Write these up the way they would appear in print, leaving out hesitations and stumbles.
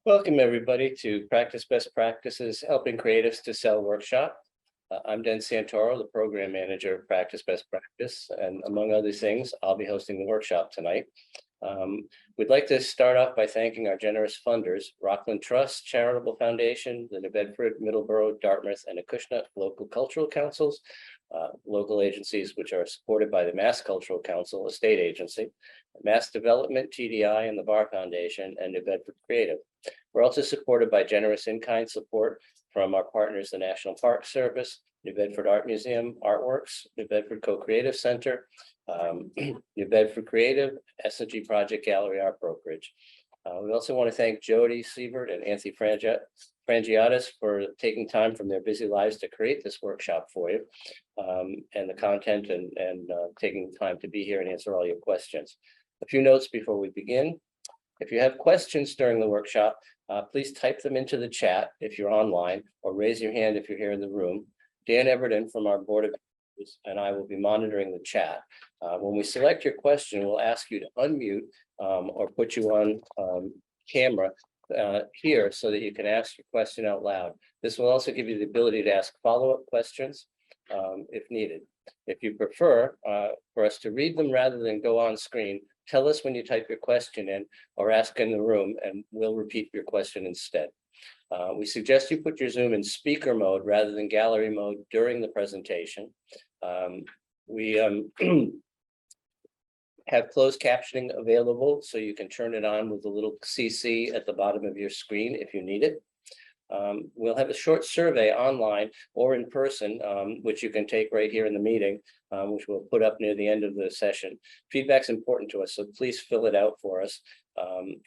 Welcome, everybody, to Practice Best Practices, Helping Creatives to Sell workshop. I'm Dan Santoro, the Program Manager of Practice Best Practice, and among other things, I'll be hosting the workshop tonight. We'd like to start off by thanking our generous funders, Rockland Trust Charitable Foundation, the New Bedford, Middleborough, Dartmouth, and Acushnet local cultural councils, local agencies which are supported by the Mass Cultural Council, a state agency, Mass Development, TDI, and the Bar Foundation, and New Bedford Creative. We're also supported by generous in-kind support from our partners, the National Park Service, New Bedford Art Museum, Artworks, New Bedford Co-Creative Center, New Bedford Creative, S&G Project Gallery Art Brokerage. We also want to thank Jody Sievert and Anthony Frangiatis for taking time from their busy lives to create this workshop for you, and the content and taking the time to be here and answer all your questions. A few notes before we begin. If you have questions during the workshop, please type them into the chat if you're online, or raise your hand if you're here in the room. Dan Everton from our Board of Directors and I will be monitoring the chat. When we select your question, we'll ask you to unmute or put you on camera here so that you can ask your question out loud. This will also give you the ability to ask follow-up questions if needed. If you prefer for us to read them rather than go on screen, tell us when you type your question in or ask in the room, and we'll repeat your question instead. We suggest you put your Zoom in speaker mode rather than gallery mode during the presentation. We have closed captioning available, so you can turn it on with a little CC at the bottom of your screen if you need it. We'll have a short survey online or in person, which you can take right here in the meeting, which we'll put up near the end of the session. Feedback's important to us, so please fill it out for us.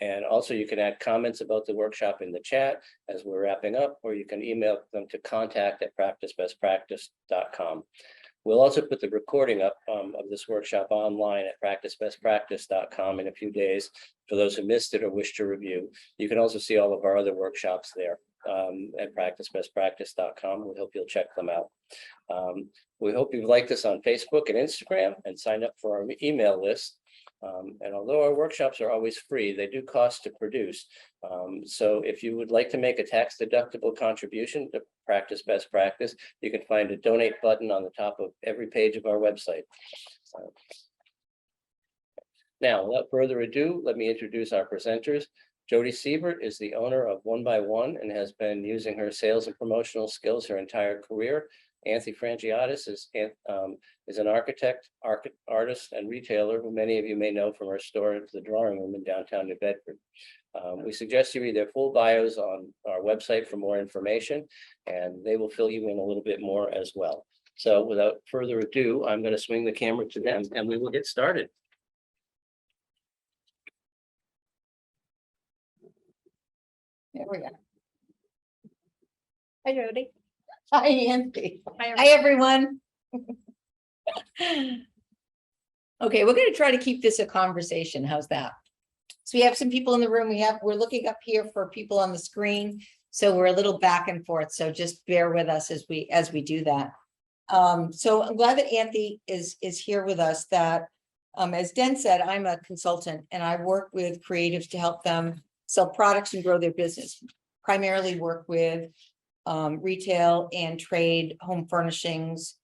And also you can add comments about the workshop in the chat as we're wrapping up, or you can email them to contact@practicebestpractice.com. We'll also put the recording up of this workshop online at practicebestpractice.com in a few days for those who missed it or wish to review. You can also see all of our other workshops there at practicebestpractice.com. We hope you'll check them out. We hope you've liked us on Facebook and Instagram and signed up for our email list. And although our workshops are always free, they do cost to produce. So if you would like to make a tax-deductible contribution to Practice Best Practice, you can find a donate button on the top of every page of our website. Now, without further ado, let me introduce our presenters. Jody Sievert is the owner of One by One and has been using her sales and promotional skills her entire career. Anthony Frangiatis is an architect, artist, and retailer who many of you may know from our store, The Drawing Room in downtown New Bedford. We suggest you read their full bios on our website for more information, and they will fill you in a little bit more as well. So without further ado, I'm going to swing the camera to them and we will get started. There we go. Hi, Jody. Hi, Anthony. Hi, Hi, everyone. Okay, we're going to try to keep this a conversation. How's that? So we have some people in the room. We're looking up here for people on the screen, so we're a little back and forth. So just bear with us as we do that. So I'm glad that Anthony is here with us. That as Den said, I'm a consultant and I work with creatives to help them sell products and grow their business. Primarily work with retail and trade, home furnishings,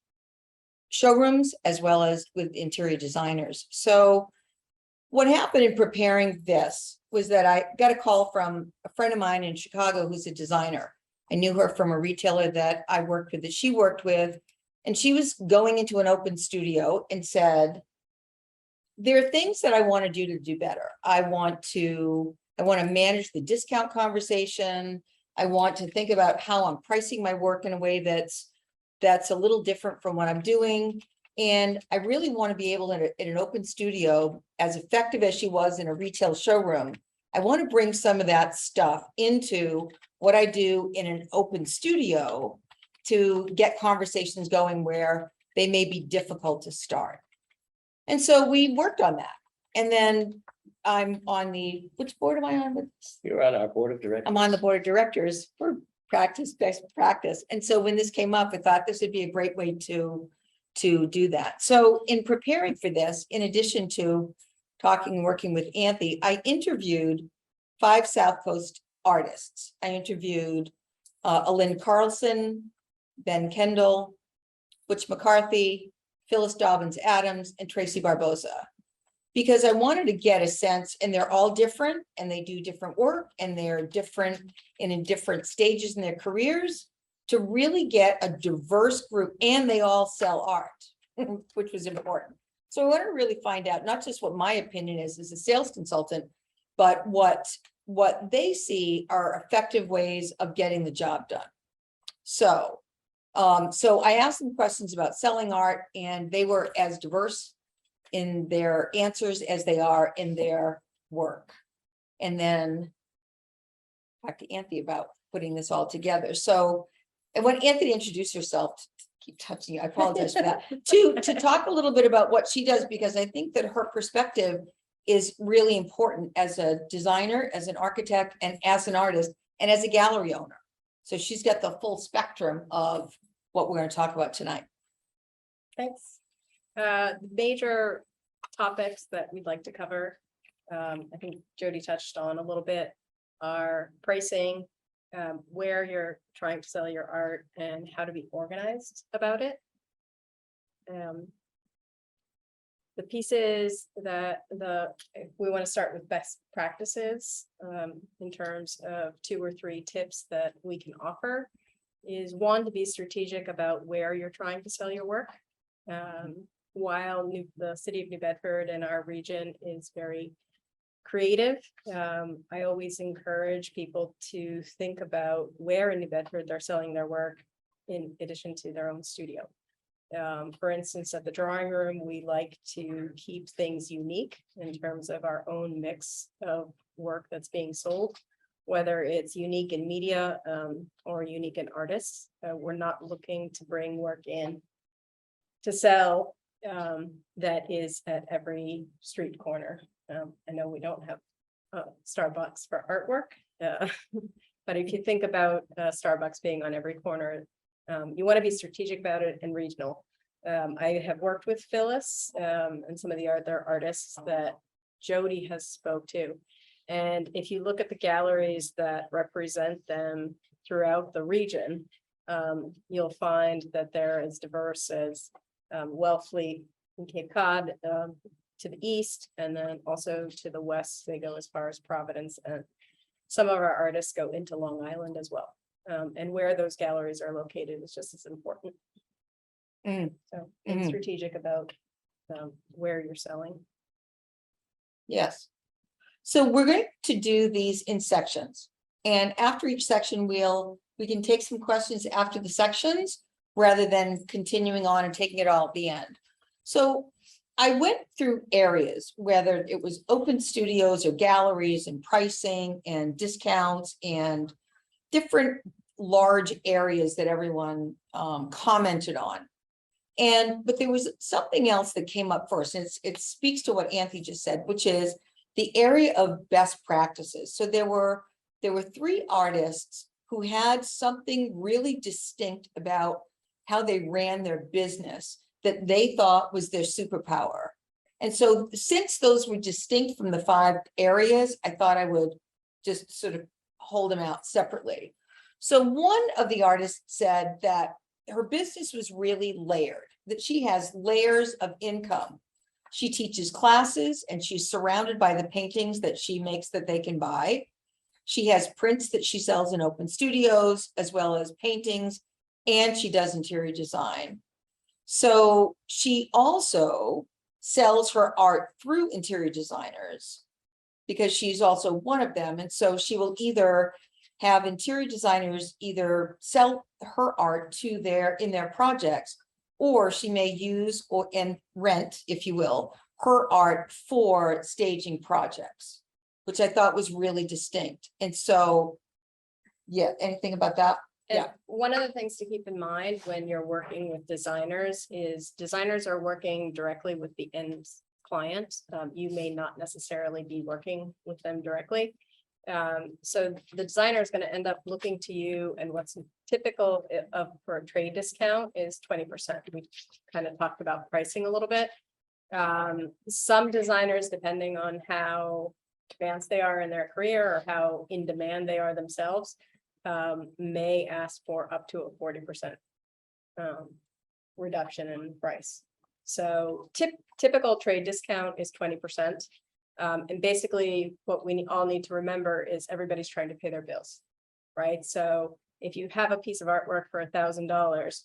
showrooms, as well as with interior designers. So what happened in preparing this was that I got a call from a friend of mine in Chicago who's a designer. I knew her from a retailer that I worked with, that she worked with, and she was going into an open studio and said, there are things that I want to do better. I want to manage the discount conversation. I want to think about how I'm pricing my work in a way that's a little different from what I'm doing. And I really want to be able to, in an open studio, as effective as she was in a retail showroom, I want to bring some of that stuff into what I do in an open studio to get conversations going where they may be difficult to start. And so we worked on that. And then I'm on which board am I on with? You're on our board of directors. I'm on the board of directors for Practice Best Practice. And so when this came up, I thought this would be a great way to do that. So in preparing for this, in addition to talking and working with Anthony, I interviewed 5 South Coast artists. I interviewed Alyn Carlson, Ben Kendall, Butch McCarthy, Phyllis Dobbins Adams, and Tracy Barbosa. Because I wanted to get a sense, and they're all different, and they do different work, and they're different and in different stages in their careers, to really get a diverse group, and they all sell art, which was important. So I want to really find out not just what my opinion is as a sales consultant, but what they see are effective ways of getting the job done. So, so I asked them questions about selling art, and they were as diverse in their answers as they are in their work. And then talk to Anthony about putting this all together. So, and when Anthony introduced herself, keep touching you, I apologize for that, to talk a little bit about what she does, because I think that her perspective is really important as a designer, as an architect, and as an artist, and as a gallery owner. So she's got the full spectrum of what we're going to talk about tonight. Thanks. Major topics that we'd like to cover, I think Jody touched on a little bit, are pricing, where you're trying to sell your art, and how to be organized about it. The pieces that we want to start with best practices in terms of 2 or 3 tips that we can offer is, one, to be strategic about where you're trying to sell your work. While the city of New Bedford and our region is very creative, I always encourage people to think about where in New Bedford they're selling their work in addition to their own studio. For instance, at the drawing room, we like to keep things unique in terms of our own mix of work that's being sold, whether it's unique in media or unique in artists. We're not looking to bring work in to sell that is at every street corner. I know we don't have Starbucks for artwork, but if you think about Starbucks being on every corner, you want to be strategic about it and regional. I have worked with Phyllis and some of the other artists that Jody has spoke to. And if you look at the galleries that represent them throughout the region, you'll find that they're as diverse as Wellfleet in Cape Cod to the east, and then also to the west. They go as far as Providence, and some of our artists go into Long Island as well. And where those galleries are located is just as important. So being strategic about where you're selling. Yes. So we're going to do these in sections, and after each section, we can take some questions after the sections rather than continuing on and taking it all at the end. So I went through areas, whether it was open studios or galleries, and pricing and discounts and different large areas that everyone commented on. But there was something else that came up first, and it speaks to what Anthony just said, which is the area of best practices. So there were 3 artists who had something really distinct about how they ran their business that they thought was their superpower. And so since those were distinct from the 5 areas, I thought I would just sort of hold them out separately. So one of the artists said that her business was really layered, that she has layers of income. She teaches classes, and she's surrounded by the paintings that she makes that they can buy. She has prints that she sells in open studios, as well as paintings, and she does interior design. So she also sells her art through interior designers, because she's also one of them. And so she will either have interior designers either sell her art to in their projects, or she may use and rent, if you will, her art for staging projects, which I thought was really distinct. And so, yeah, anything about that? And Yeah. one of the things to keep in mind when you're working with designers is designers are working directly with the end client. You may not necessarily be working with them directly. So the designer is going to end up looking to you, and what's typical for a trade discount is 20%. We kind of talked about pricing a little bit. Some designers, depending on how advanced they are in their career or how in demand they are themselves, may ask for up to a 40% reduction in price. So typical trade discount is 20%. And basically what we all need to remember is everybody's trying to pay their bills, right? So if you have a piece of artwork for $1,000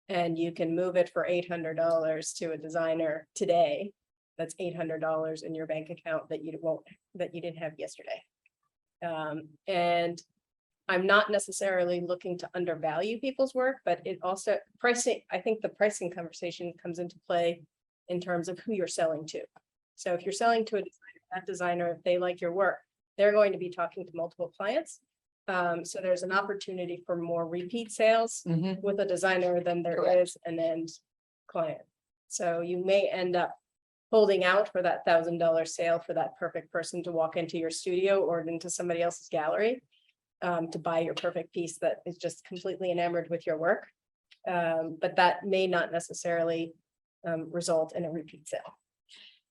and you can move it for $800 to a designer today, that's $800 in your bank account that you didn't have yesterday. And I'm not necessarily looking to undervalue people's work, but it also pricing, I think the pricing conversation comes into play in terms of who you're selling to. So if you're selling to a designer, that designer, if they like your work, they're going to be talking to multiple clients. So there's an opportunity for more repeat sales with a designer than there is an end client. So you may end up holding out for that $1,000 sale for that perfect person to walk into your studio or into somebody else's gallery to buy your perfect piece that is just completely enamored with your work. But that may not necessarily result in a repeat sale.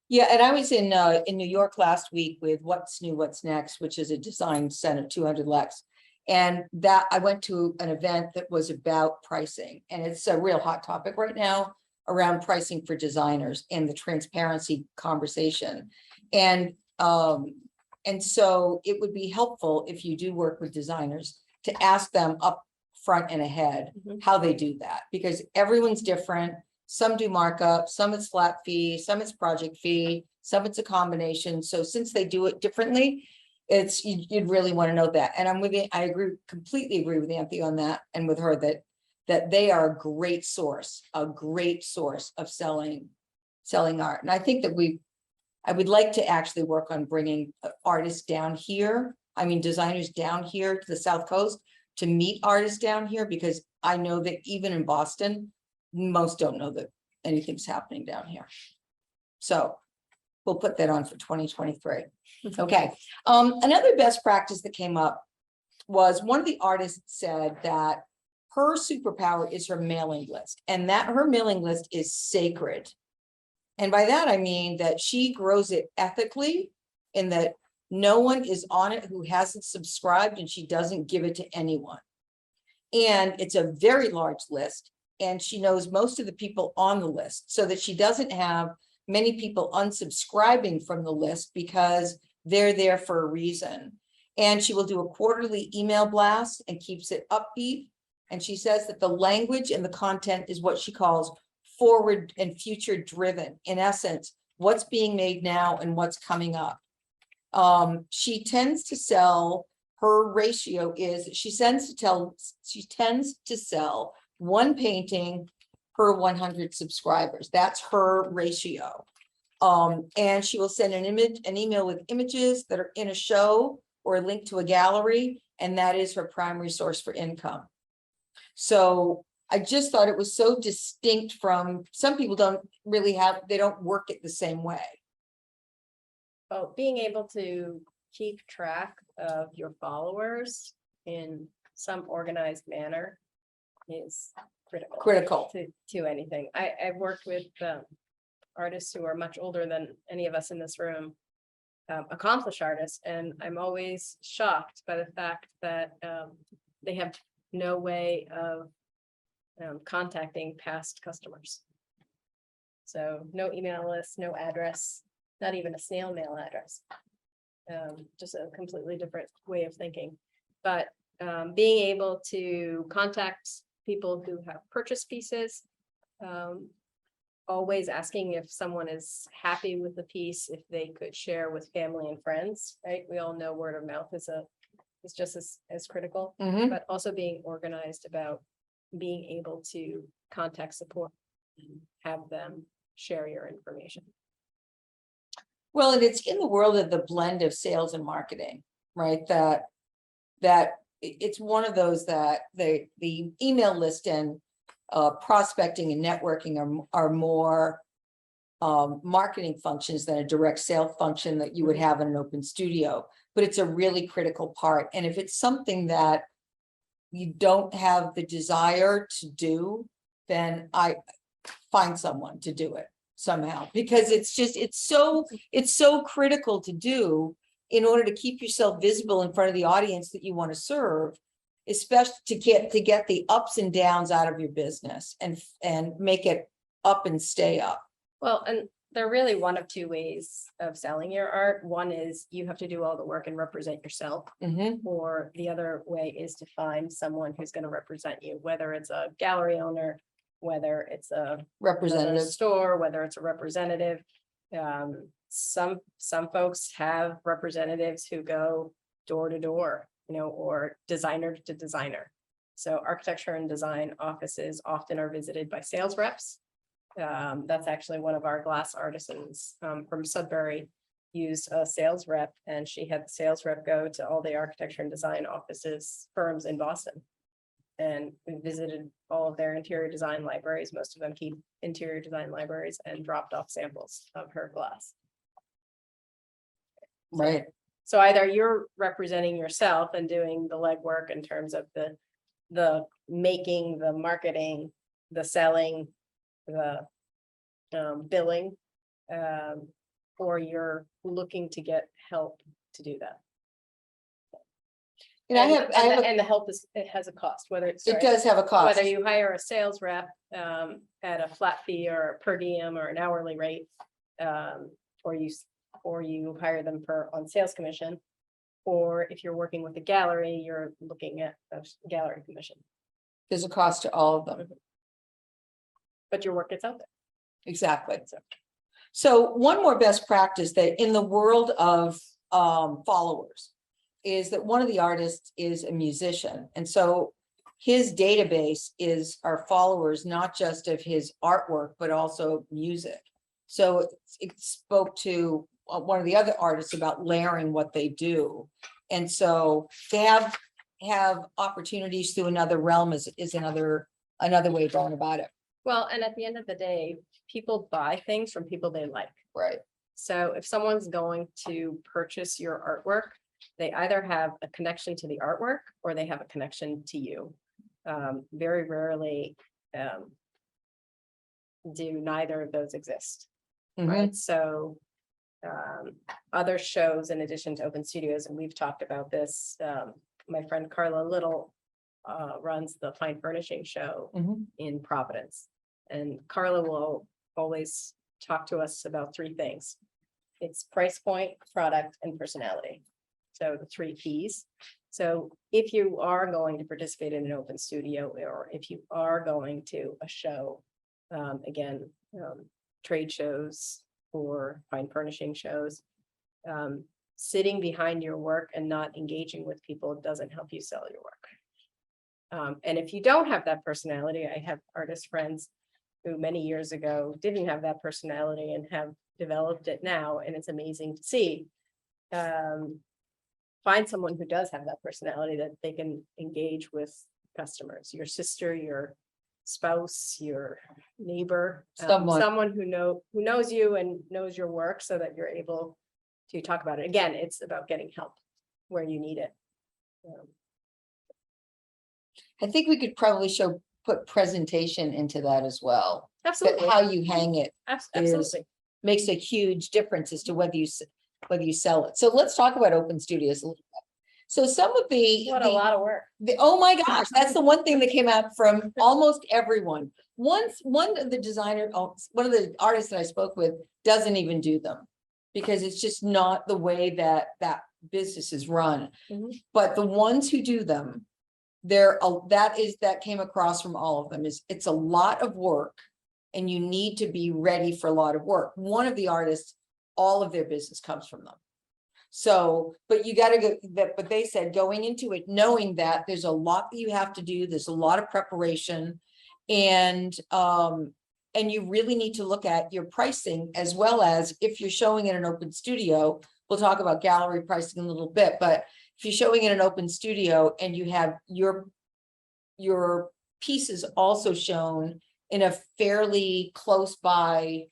Yeah, and I was in New York last week with What's New, What's Next, which is a design center, 200 Lex. And that I went to an event that was about pricing, and it's a real hot topic right now around pricing for designers and the transparency conversation. And so it would be helpful if you do work with designers to ask them up front and ahead how they do that, because everyone's different. Some do markup, some it's flat fee, some it's project fee, some it's a combination. So since they do it differently, it's you'd really want to know that. And I'm with you, I completely agree with Anthony on that, and with her that they are a great source of selling art. And I think that I would like to actually work on bringing artists down here. I mean, designers down here to the South Coast to meet artists down here, because I know that even in Boston, most don't know that anything's happening down here. So we'll put that on for 2023. Okay. Another best practice that came up was one of the artists said that her superpower is her mailing list, and that her mailing list is sacred. And by that, I mean that she grows it ethically, in that no one is on it who hasn't subscribed, and she doesn't give it to anyone. And it's a very large list, and she knows most of the people on the list, so that she doesn't have many people unsubscribing from the list because they're there for a reason. And she will do a quarterly email blast and keeps it upbeat. And she says that the language and the content is what she calls forward and future driven. In essence, what's being made now and what's coming up. She tends to sell, her ratio is she tends to sell one painting per 100 subscribers. That's her ratio. And she will send an email with images that are in a show or a link to a gallery, and that is her primary source for income. So I just thought it was so distinct from, some people they don't work it the same way. Well, being able to keep track of your followers in some organized manner is critical to anything. I've worked with artists who are much older than any of us in this room, accomplished artists, and I'm always shocked by the fact that they have no way of contacting past customers. So no email list, no address, not even a snail mail address. Just a completely different way of thinking. But being able to contact people who have purchased pieces, always asking if someone is happy with the piece, if they could share with family and friends, right? We all know word of mouth is just as critical, but also being organized about being able to contact support and have them share your information. Well, and it's in the world of the blend of sales and marketing, right? That it's one of those that the email list and prospecting and networking are more marketing functions than a direct sale function that you would have in an open studio. But it's a really critical part. And if it's something that you don't have the desire to do, then I find someone to do it somehow, because it's so critical to do. in order to keep yourself visible in front of the audience that you want to serve, especially to get the ups and downs out of your business and make it up and stay up. Well, and they're really one of two ways of selling your art. One is you have to do all the work and represent yourself. Mhm. Or the other way is to find someone who's going to represent you, whether it's a gallery owner, whether it's another Representative. store, whether it's a representative. Some folks have representatives who go door to door, or designer to designer. So architecture and design offices often are visited by sales reps. That's actually one of our glass artisans from Sudbury used a sales rep, and she had the sales rep go to all the architecture and design offices firms in Boston. And we visited all of their interior design libraries. Most of them keep interior design libraries, and dropped off samples of her glass. Right. So either you're representing yourself and doing the legwork in terms of the making, the marketing, the selling, the billing, or you're looking to get help to do that. And I have And the help it has a cost, whether it's. it does have a cost. Whether you hire a sales rep at a flat fee or a per diem or an hourly rate, or you hire them on sales commission, or if you're working with a gallery, you're looking at a gallery commission. There's a cost to all of them. But your work gets out there. Exactly. So one more best practice that in the world of followers is that one of the artists is a musician. And so his database is our followers, not just of his artwork, but also music. So it spoke to one of the other artists about layering what they do. And so to have opportunities through another realm is another way of going about it. Well, and at the end of the day, people buy things from people they like. Right. So if someone's going to purchase your artwork, they either have a connection to the artwork or they have a connection to you. Very rarely do neither of those exist. Right. So other shows in addition to Open Studios, and we've talked about this, my friend Carla Little runs the Fine Furnishing Show in Providence. And Carla will always talk to us about three things. It's price point, product, and personality. So the three Ps. So if you are going to participate in an open studio, or if you are going to a show, again, trade shows or fine furnishing shows, sitting behind your work and not engaging with people doesn't help you sell your work. And if you don't have that personality, I have artist friends who many years ago didn't have that personality and have developed it now, and it's amazing to see. Find someone who does have that personality that they can engage with customers, your sister, your spouse, your neighbor, someone who knows you and knows your work, so that you're able to talk about it. Again, it's about getting help where you need it. I think we could probably put presentation into that as well. Absolutely. But how you hang it Absolutely makes a huge difference as to whether you sell it. So let's talk about open studios a little bit. So some of a lot of work. Oh my gosh, that's the one thing that came out from almost everyone. One of the artists that I spoke with doesn't even do them because it's just not the way that business is run. But the ones who do them, that came across from all of them is it's a lot of work and you need to be ready for a lot of work. One of the artists, all of their business comes from them. So, but you got to go that, but they said going into it, knowing that there's a lot that you have to do, there's a lot of preparation, and you really need to look at your pricing, as well as if you're showing in an open studio. We'll talk about gallery pricing in a little bit, but if you're showing in an open studio and you have your pieces also shown in a fairly close by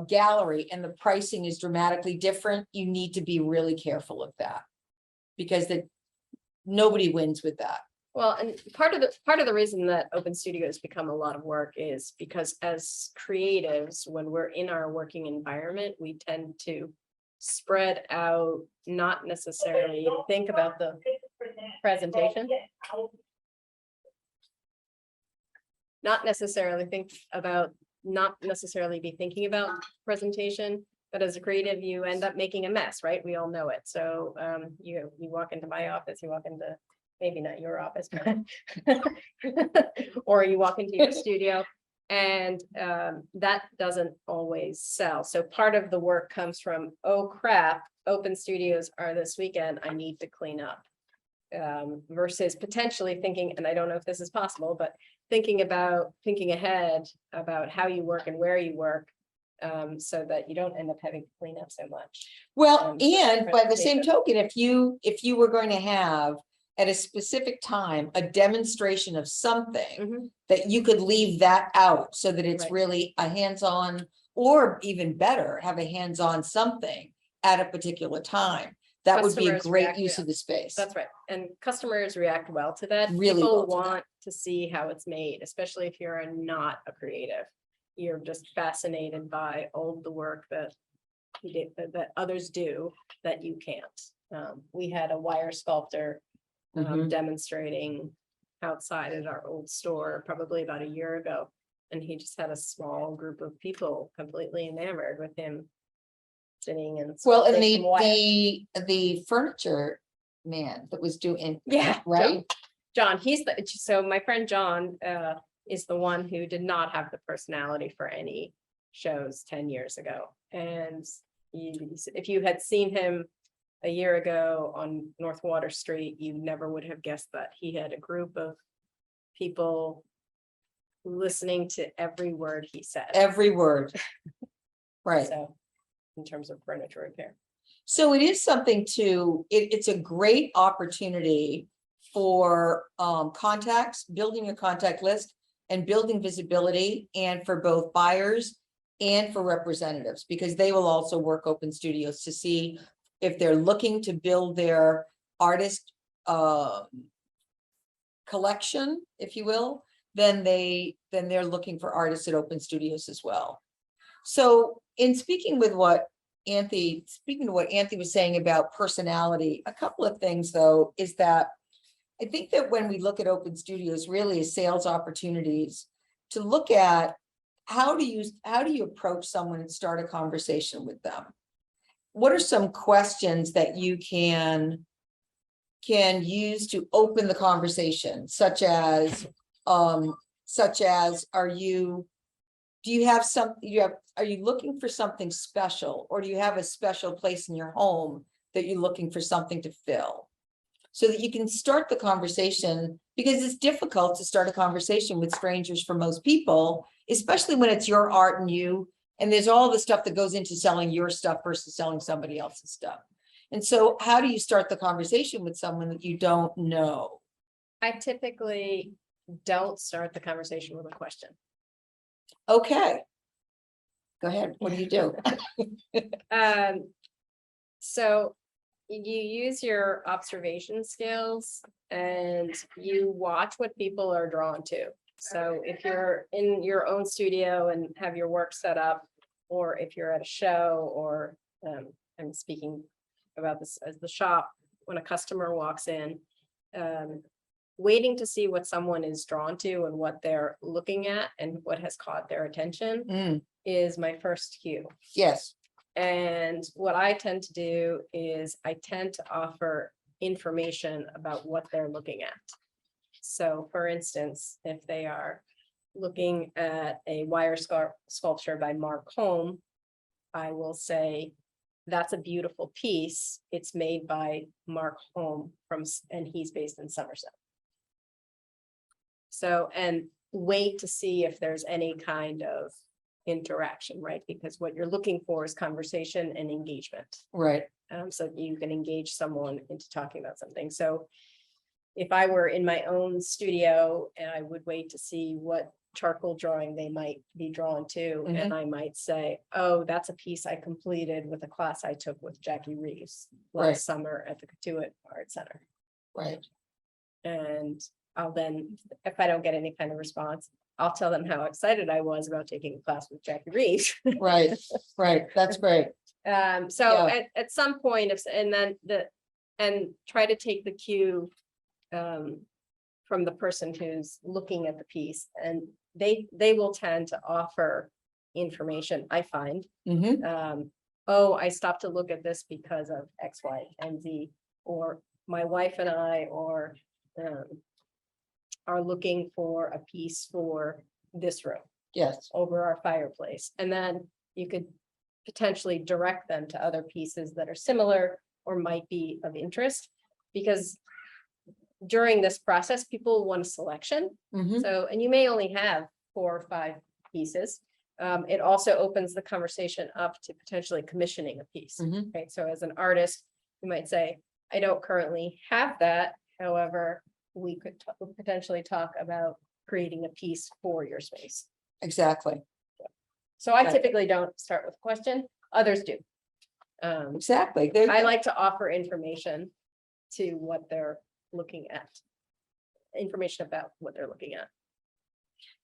gallery and the pricing is dramatically different, you need to be really careful of that, because nobody wins with that. Well, and part of the reason that open studios become a lot of work is because as creatives, when we're in our working environment, we tend to spread out, not necessarily think about the presentation. Not necessarily be thinking about presentation, but as a creative, you end up making a mess, right? We all know it. So you walk into my office, you walk into, maybe not your office, but or you walk into your studio, and that doesn't always sell. So part of the work comes from, oh crap, open studios are this weekend, I need to clean up. Versus potentially thinking, and I don't know if this is possible, but thinking ahead about how you work and where you work, so that you don't end up having to clean up so much. Well, for and by the same presentation. token, if you were going to have at a specific time, a demonstration of something, Mhm. that you could leave that out so that it's Right. really a hands-on, or even better, have a hands-on something at a particular time. That would be a Customers great react, use yeah. of the space. That's right. And customers react well to that. Really People well to that. want to see how it's made, especially if you're not a creative. You're just fascinated by all the work that others do that you can't. We had a wire sculptor Mhm. demonstrating outside at our old store probably about a year ago. And he just had a small group of people completely enamored with him sitting and. Well, and sculpting some wire. the furniture man that was doing, Yeah, right? John, so my friend John is the one who did not have the personality for any shows 10 years ago. And if you had seen him a year ago on North Water Street, you never would have guessed that he had a group of people listening to every word he said. Every word. Right. So in terms of furniture repair. So it is something it's a great opportunity for contacts, building a contact list and building visibility, and for both buyers and for representatives, because they will also work open studios to see if they're looking to build their artist collection, if you will, then they're looking for artists at open studios as well. So in speaking to what Anthony was saying about personality, a couple of things though, is that I think that when we look at open studios, really as sales opportunities, to look at how do you approach someone and start a conversation with them? What are some questions that you can use to open the conversation, such as are you looking for something special, or do you have a special place in your home that you're looking for something to fill? So that you can start the conversation, because it's difficult to start a conversation with strangers for most people, especially when it's your art and there's all the stuff that goes into selling your stuff versus selling somebody else's stuff. And so how do you start the conversation with someone that you don't know? I typically don't start the conversation with a question. Okay. Go ahead. What do you do? So you use your observation skills and you watch what people are drawn to. So if you're in your own studio and have your work set up, or if you're at a show, or I'm speaking about this as the shop, when a customer walks in, waiting to see what someone is drawn to and what they're looking at and what has caught their attention is my first cue. Yes. And what I tend to do is I tend to offer information about what they're looking at. So for instance, if they are looking at a wire sculpture by Mark Holm, I will say, that's a beautiful piece. It's made by Mark Holm and he's based in Somerset. So, and wait to see if there's any kind of interaction, right? Because what you're looking for is conversation and engagement. Right. So you can engage someone into talking about something. So if I were in my own studio, and I would wait to see what charcoal drawing they might be drawn to, and I might say, oh, that's a piece I completed with a class I took with Jackie Reeves last summer at the Katuitt Art Center. Right. And I'll then, if I don't get any kind of response, I'll tell them how excited I was about taking a class with Jackie Reeves. Right. Right. That's great. So Yeah. at some point, and try to take the cue from the person who's looking at the piece, and they will tend to offer information, I find. Oh, I stopped to look at this because of X, Y, and Z, or my wife and I, or are looking for a piece for this room Yes, over our fireplace. And then you could potentially direct them to other pieces that are similar or might be of interest. Because during this process, people want a selection. So, and you may only have 4 or 5 pieces. It also opens the conversation up to potentially commissioning a piece, right? So as an artist, you might say, I don't currently have that. However, we could potentially talk about creating a piece for your space. exactly. So I Right. typically don't start with a question, others do. Exactly. I like to offer information to what they're looking at. Information about what they're looking at.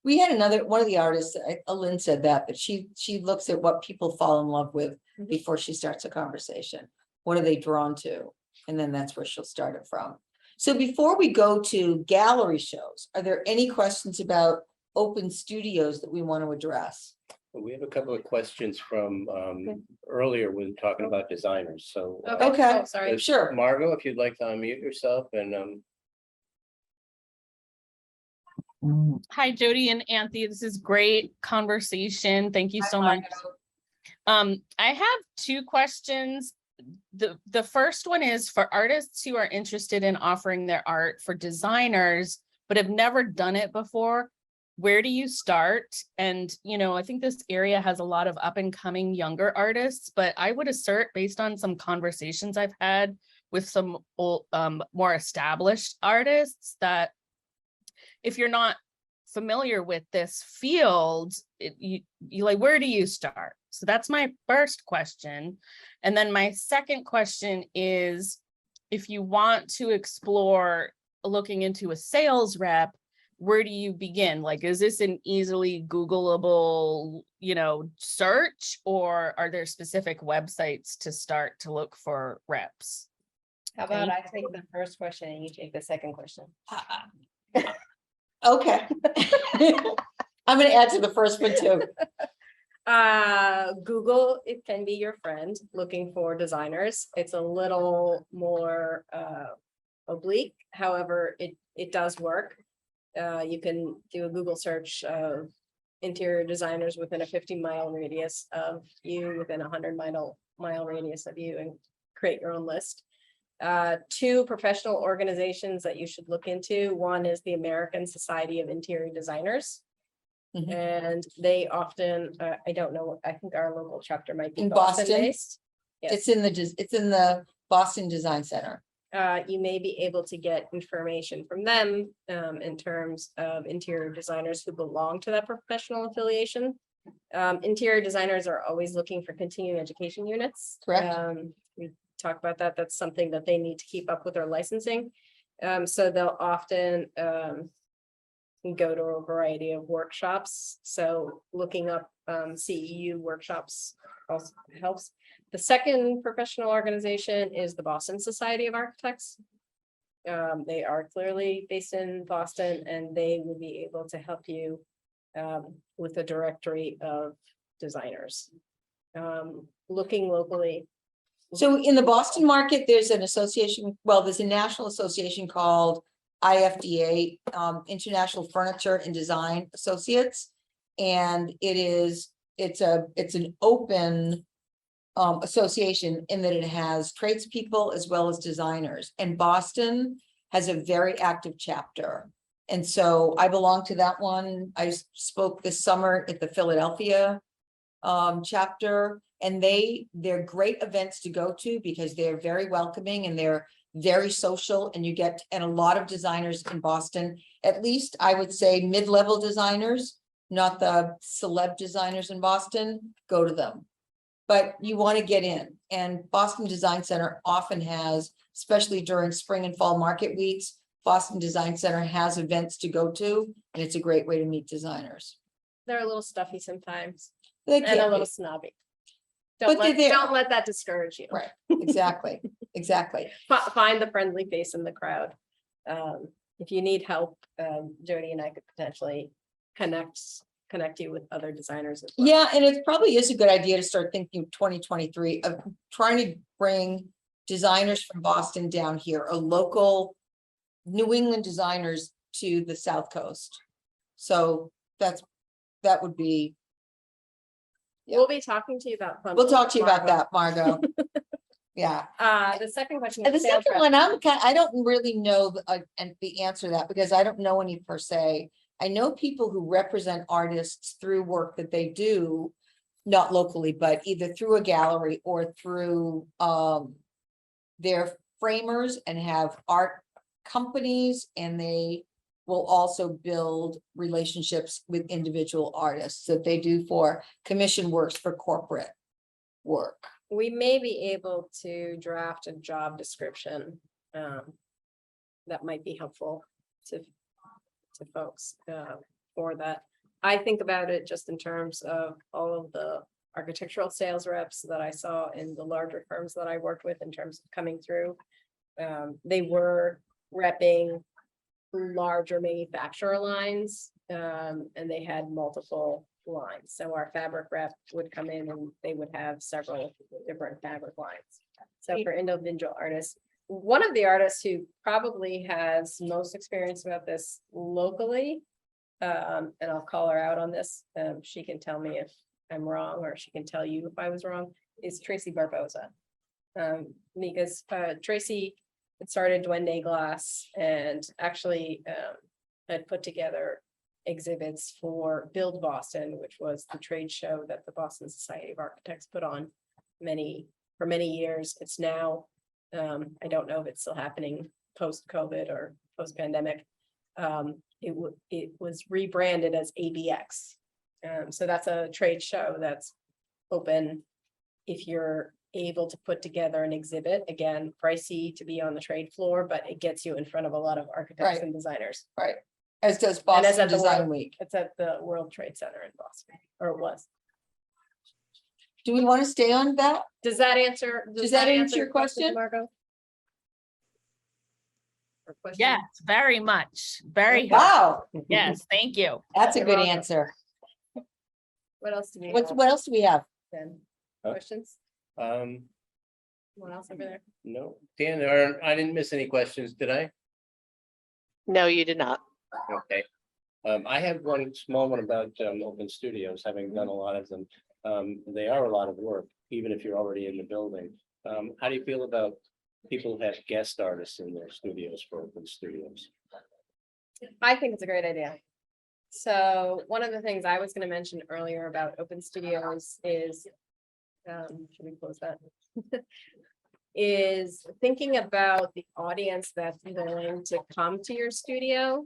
We had one of the artists, Lynn said that she looks at what people fall in love with before she starts a conversation. What are they drawn to? And then that's where she'll start it from. So before we go to gallery shows, are there any questions about open studios that we want to address? We have a couple of questions from earlier when talking about designers, so. Okay. Oh, sorry. Sure. Margot, if you'd like to unmute yourself and Hi, Jody and Anthony. This is great conversation. Thank you so much. I have 2 questions. The first one is for artists who are interested in offering their art for designers, but have never done it before. Where do you start? And, I think this area has a lot of up and coming younger artists, but I would assert, based on some conversations I've had with some old, more established artists, that if you're not familiar with this field, you like, where do you start? So that's my first question. And then my second question is, if you want to explore looking into a sales rep, where do you begin? Like, is this an easily Googleable, search, or are there specific websites to start to look for reps? How about I take the first question and you take the second question? Okay. I'm going to add to the first one too. Google, it can be your friend looking for designers. It's a little more oblique. However, it does work. You can do a Google search of interior designers within a 50-mile radius of you, within a 100-mile radius of you, and create your own list. 2 professional organizations that you should look into. One is the American Society of Interior Designers. And they often, I don't know, I think our local chapter might be In Boston? Boston-based. Yes. It's in the Boston Design Center. You may be able to get information from them in terms of interior designers who belong to that professional affiliation. Interior designers are always looking for continuing education units. Correct. We talk about that. That's something that they need to keep up with their licensing. So they'll often go to a variety of workshops. So looking up CEU workshops also helps. The second professional organization is the Boston Society of Architects. They are clearly based in Boston, and they will be able to help you with a directory of designers. Looking locally. So in the Boston market, there's an association, there's a national association called IFDA, International Furniture and Design Associates. And it's an open association in that it has tradespeople as well as designers, and Boston has a very active chapter. And so I belong to that one. I spoke this summer at the Philadelphia chapter, and they're great events to go to because they're very welcoming and they're very social, and and a lot of designers in Boston, at least I would say mid-level designers, not the celeb designers in Boston, go to them. But you want to get in, and Boston Design Center often has, especially during spring and fall market weeks, Boston Design Center has events to go to, and it's a great way to meet designers. They're a little stuffy sometimes They and can a be. little snobby. But they're there. Don't let that discourage you. Right, exactly, exactly. Find the friendly face in the crowd. If you need help, Jody and I could potentially connect you with other designers as well. Yeah, and it probably is a good idea to start thinking 2023 of trying to bring designers from Boston down here, or local New England designers to the South Coast. So that would be, We'll be talking to you about. we'll talk to you about Margot. that, Margot. Yeah. The second question. And the was sales second rep. one, I don't really know and the answer to that, because I don't know any per se. I know people who represent artists through work that they do, not locally, but either through a gallery or through their framers, and have art companies, and they will also build relationships with individual artists that they do for commission works for corporate work. We may be able to draft a job description that might be helpful to folks for that. I think about it just in terms of all of the architectural sales reps that I saw in the larger firms that I worked with in terms of coming through. They were repping larger manufacturer lines, and they had multiple lines. So our fabric rep would come in and they would have several different fabric lines. So for individual artists, one of the artists who probably has most experience about this locally, and I'll call her out on this, she can tell me if I'm wrong, or she can tell you if I was wrong, is Tracy Barboza. Because Tracy had started Duende Glass, and actually had put together exhibits for Build Boston, which was the trade show that the Boston Society of Architects put on for many years. It's now, I don't know if it's still happening post-COVID or post-pandemic. It was rebranded as ABX. So that's a trade show that's open if you're able to put together an exhibit. Again, pricey to be on the trade floor, but it gets you in front of a lot of architects Right. and designers. Right. As does And Boston as at the Design World- Week. It's at the World Trade Center in Boston, or it was. Do we want to stay on that? Does that answer? Does that answer your the question? Margot? Or question? Yes, very much. Very helpful. Wow, Yes, thank you. that's a You're good welcome. answer. What else do we What have else do we have? then? Huh? Questions? Um, What else over there? no, Dan, or I didn't miss any questions, did I? No, you did not. Okay. I have one small one about open studios, having done a lot of them. They are a lot of work, even if you're already in the building. How do you feel about people who have guest artists in their studios for open studios? I think it's a great idea. So one of the things I was going to mention earlier about open studios is, should we close that? Is thinking about the audience that's going to come to your studio.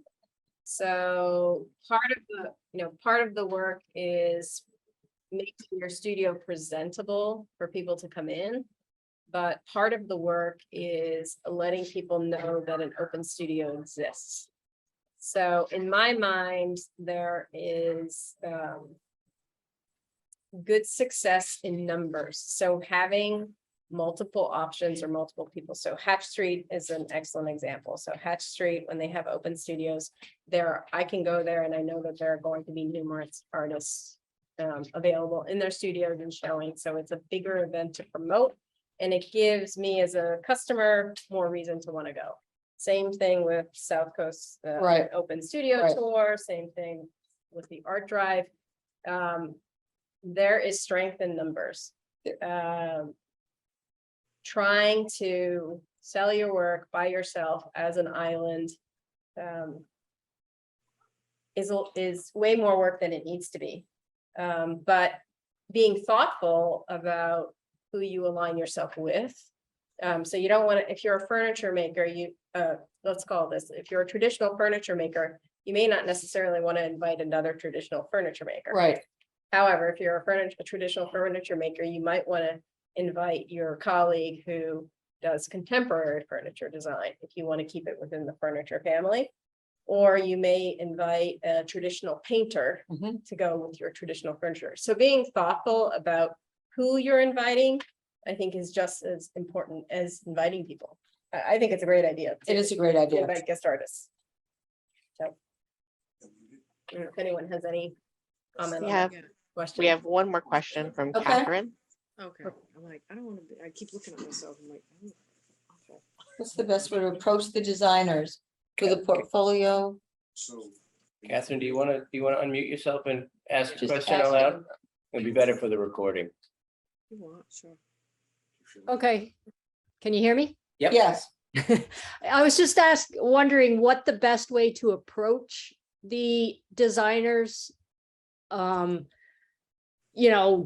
So part of the work is making your studio presentable for people to come in. But part of the work is letting people know that an open studio exists. So in my mind, there is good success in numbers. So having multiple options or multiple people. So Hatch Street is an excellent example. So Hatch Street, when they have open studios, I can go there and I know that there are going to be numerous artists available in their studios and showing. So it's a bigger event to promote. And it gives me as a customer more reason to want to go. Same thing with South Coast Right. Open Studio Right. Tour, same thing with the art drive. There is strength in numbers. Trying to sell your work by yourself as an island is way more work than it needs to be. But being thoughtful about who you align yourself with. So you don't want to, if you're a furniture maker, let's call this, if you're a traditional furniture maker, you may not necessarily want to invite another traditional furniture maker. Right, However, if you're a traditional furniture maker, you might want to invite your colleague who does contemporary furniture design, if you want to keep it within the furniture family. Or you may invite a traditional painter Mhm. to go with your traditional furniture. So being thoughtful about who you're inviting, I think is just as important as inviting people. I think it's a great idea. It is a great to idea. invite guest artists. So. I don't know if anyone has any comment We on have, that question. we have one more question from Okay. Catherine. Okay, I'm like, I don't want to, I keep looking at myself, I'm like, okay. What's the best way to approach the designers with a portfolio? Catherine, do you want to unmute yourself and ask a Just question out ask loud? them. It'd be better for the recording. You want, sure. Okay, can you hear me? Yep. Yes, I was just wondering what the best way to approach the designers.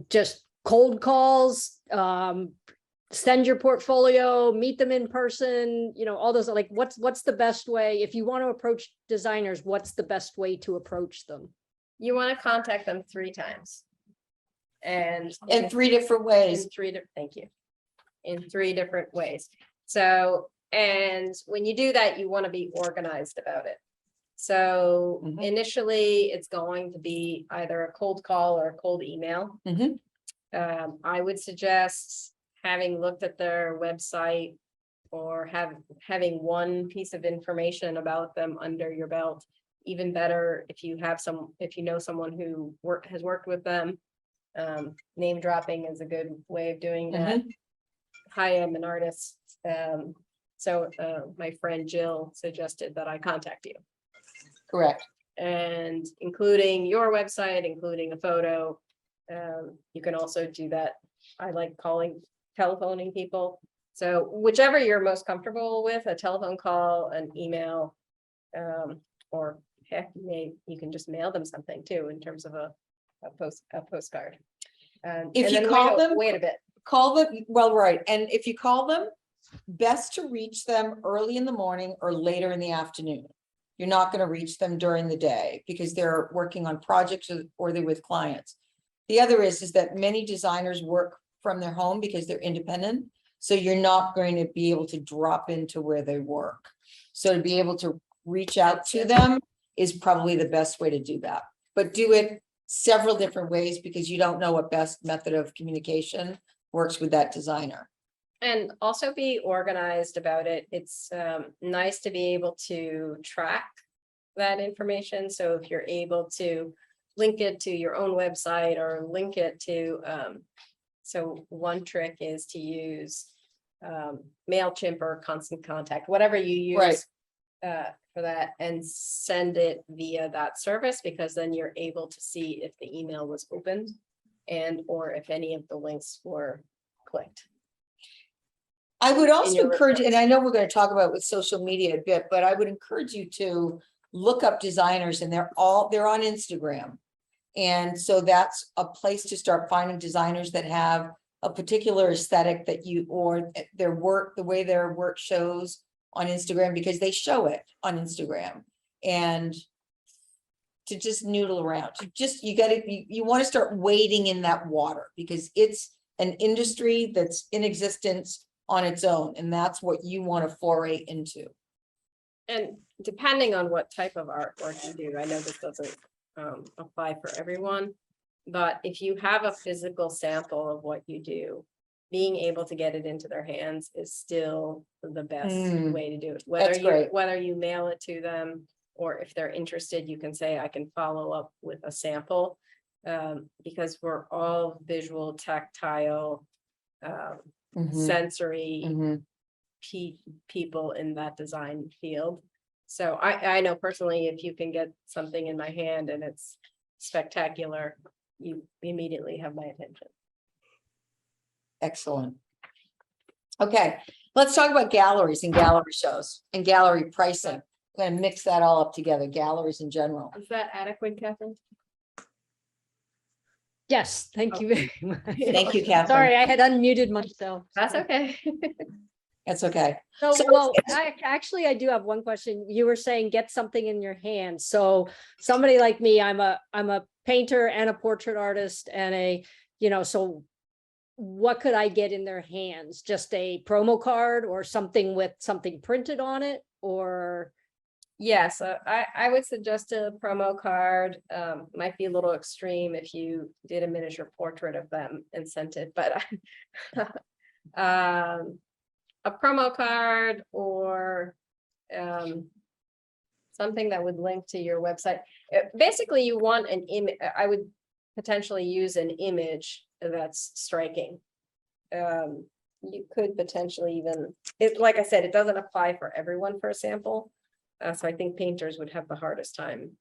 Just cold calls, send your portfolio, meet them in person, all those, like, what's the best way? If you want to approach designers, what's the best way to approach them? You want to contact them 3 times. And in 3 different ways. thank you. In 3 different ways. So, and when you do that, you want to be organized about it. So Mhm. initially, it's going to be either a cold call or a cold email. Mhm. I would suggest having looked at their website or having one piece of information about them under your belt. Even better if you know someone who has worked with them. Name dropping is a good way of doing that. Hi, I'm an artist. So my friend Jill suggested that I contact you. Correct. And including your website, including a photo. You can also do that. I like telephoning people. So whichever you're most comfortable with, a telephone call, an email, or heck, you can just mail them something too, in terms of a postcard. If and you then call them- wait a bit. Call them, well, right, and if you call them, best to reach them early in the morning or later in the afternoon. You're not going to reach them during the day because they're working on projects or they're with clients. The other is that many designers work from their home because they're independent. So you're not going to be able to drop into where they work. So to be able to reach out to them is probably the best way to do that. But do it several different ways because you don't know what best method of communication works with that designer. And also be organized about it. It's nice to be able to track that information. So if you're able to link it to your own website or link it to, so one trick is to use MailChimp or Constant Contact, whatever you use Right. for that, and send it via that service, because then you're able to see if the email was opened and or if any of the links were clicked. I would also your encourage, and reports. I know we're going to talk about with social media a bit, but I would encourage you to look up designers, and they're on Instagram. And so that's a place to start finding designers that have a particular aesthetic that or their work, the way their work shows on Instagram, because they show it on Instagram. And to just noodle around, you want to start wading in that water, because it's an industry that's in existence on its own, and that's what you want to foray into. And depending on what type of artwork you do, I know this doesn't apply for everyone, but if you have a physical sample of what you do, being able to get it into their hands is still the best way to do it. That's great. Whether you mail it to them, or if they're interested, you can say, I can follow up with a sample, because we're all visual, tactile, sensory people in that design field. So I know personally, if you can get something in my hand and it's spectacular, you immediately have my attention. Excellent. Okay, let's talk about galleries and gallery shows and gallery pricing. I'm going to mix that all up together, galleries in general. Is that adequate, Catherine? Yes, thank you very much. Thank you, Catherine. Sorry, I had unmuted myself. That's okay. That's okay. So, So- well, I do have one question. You were saying get something in your hands. So somebody like me, I'm a painter and a portrait artist and so what could I get in their hands? Just a promo card or something with something printed on it, or? Yes, I would suggest a promo card, might be a little extreme if you did a miniature portrait of them and sent it, but. A promo card or, something that would link to your website. Basically, you want an image, I would potentially use an image that's striking. You could potentially even, like I said, it doesn't apply for everyone for a sample. So I think painters would have the hardest time.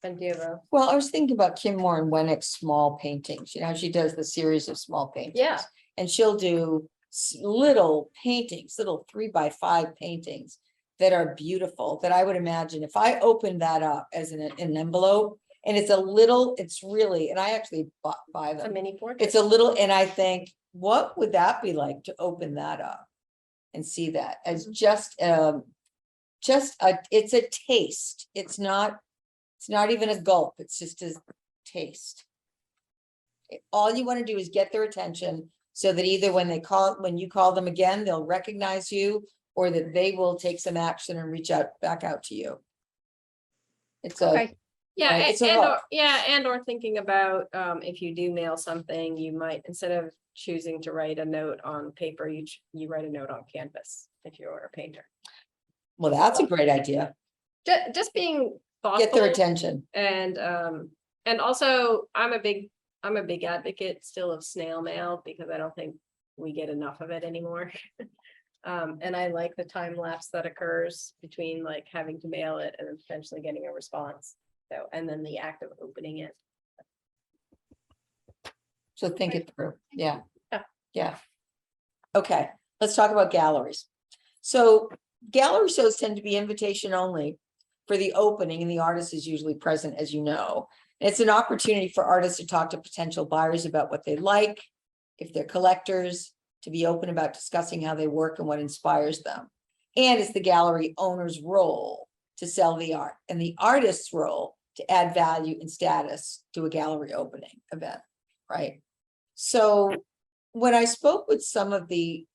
And do you have a? Well, I was thinking about Kim Moore and Wennick's small paintings, you know, how she does the series of small paintings. Yeah. And she'll do little paintings, little 3x5 paintings that are beautiful, that I would imagine if I opened that up as an envelope, and it's a little, it's really, and I actually buy A them. mini portrait. It's a little, and I think, what would that be like to open that up and see that as just a, it's a taste. It's not even a gulp. It's just a taste. All you want to do is get their attention so that either when you call them again, they'll recognize you, or that they will take some action and reach out back out to you. It's a, Okay. Yeah, Right, it's a and or, hook. yeah, and or thinking about, if you do mail something, you might, instead of choosing to write a note on paper, you write a note on canvas if you're a painter. well, that's a great idea. Just being thoughtful. Get their attention. And also I'm a big advocate still of snail mail, because I don't think we get enough of it anymore. And I like the time lapse that occurs between like having to mail it and then potentially getting a response. So, and then the act of opening it. So think it through. Yeah. Yeah. Yeah. Okay, let's talk about galleries. So gallery shows tend to be invitation only for the opening, and the artist is usually present, as you know. It's an opportunity for artists to talk to potential buyers about what they like, if they're collectors, to be open about discussing how they work and what inspires them. And it's the gallery owner's role to sell the art, and the artist's role to add value and status to a gallery opening event, right? So when I spoke with some of the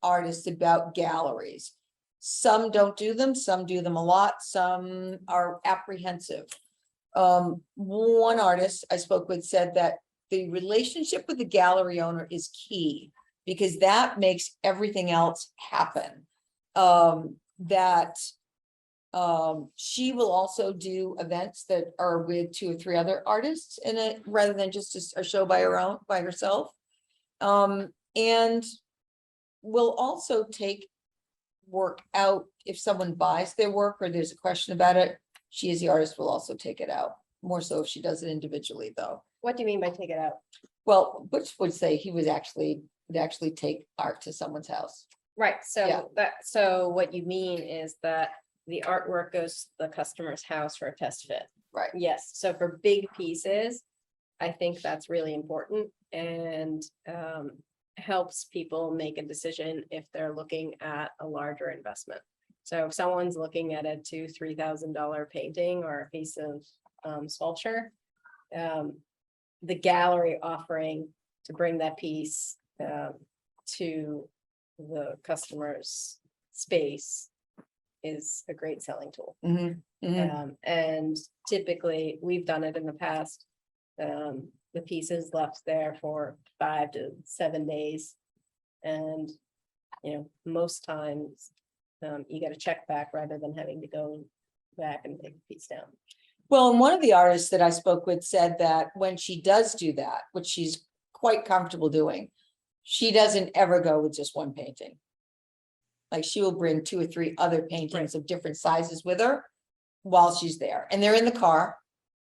artists about galleries, some don't do them, some do them a lot, some are apprehensive. One artist I spoke with said that the relationship with the gallery owner is key, because that makes everything else happen. She will also do events that are with 2 or 3 other artists in it, rather than just a show by herself. And will also take work out if someone buys their work or there's a question about it. She, as the artist, will also take it out, more so if she does it individually, though. What do you mean by take it out? Well, Butch would say he would actually take art to someone's house. Right, Yeah. so what you mean is that the artwork goes to the customer's house for a test fit. Right. Yes, so for big pieces, I think that's really important and helps people make a decision if they're looking at a larger investment. So if someone's looking at a $2,000-3,000 painting or a piece of sculpture, the gallery offering to bring that piece to the customer's space is a great selling tool. And typically, we've done it in the past. The piece is left there for 5 to 7 days. And, most times, you get a check back rather than having to go back and take the piece down. Well, and one of the artists that I spoke with said that when she does do that, which she's quite comfortable doing, she doesn't ever go with just one painting. Like, she will bring 2 or 3 other paintings of different sizes with her while she's there, and they're in the car.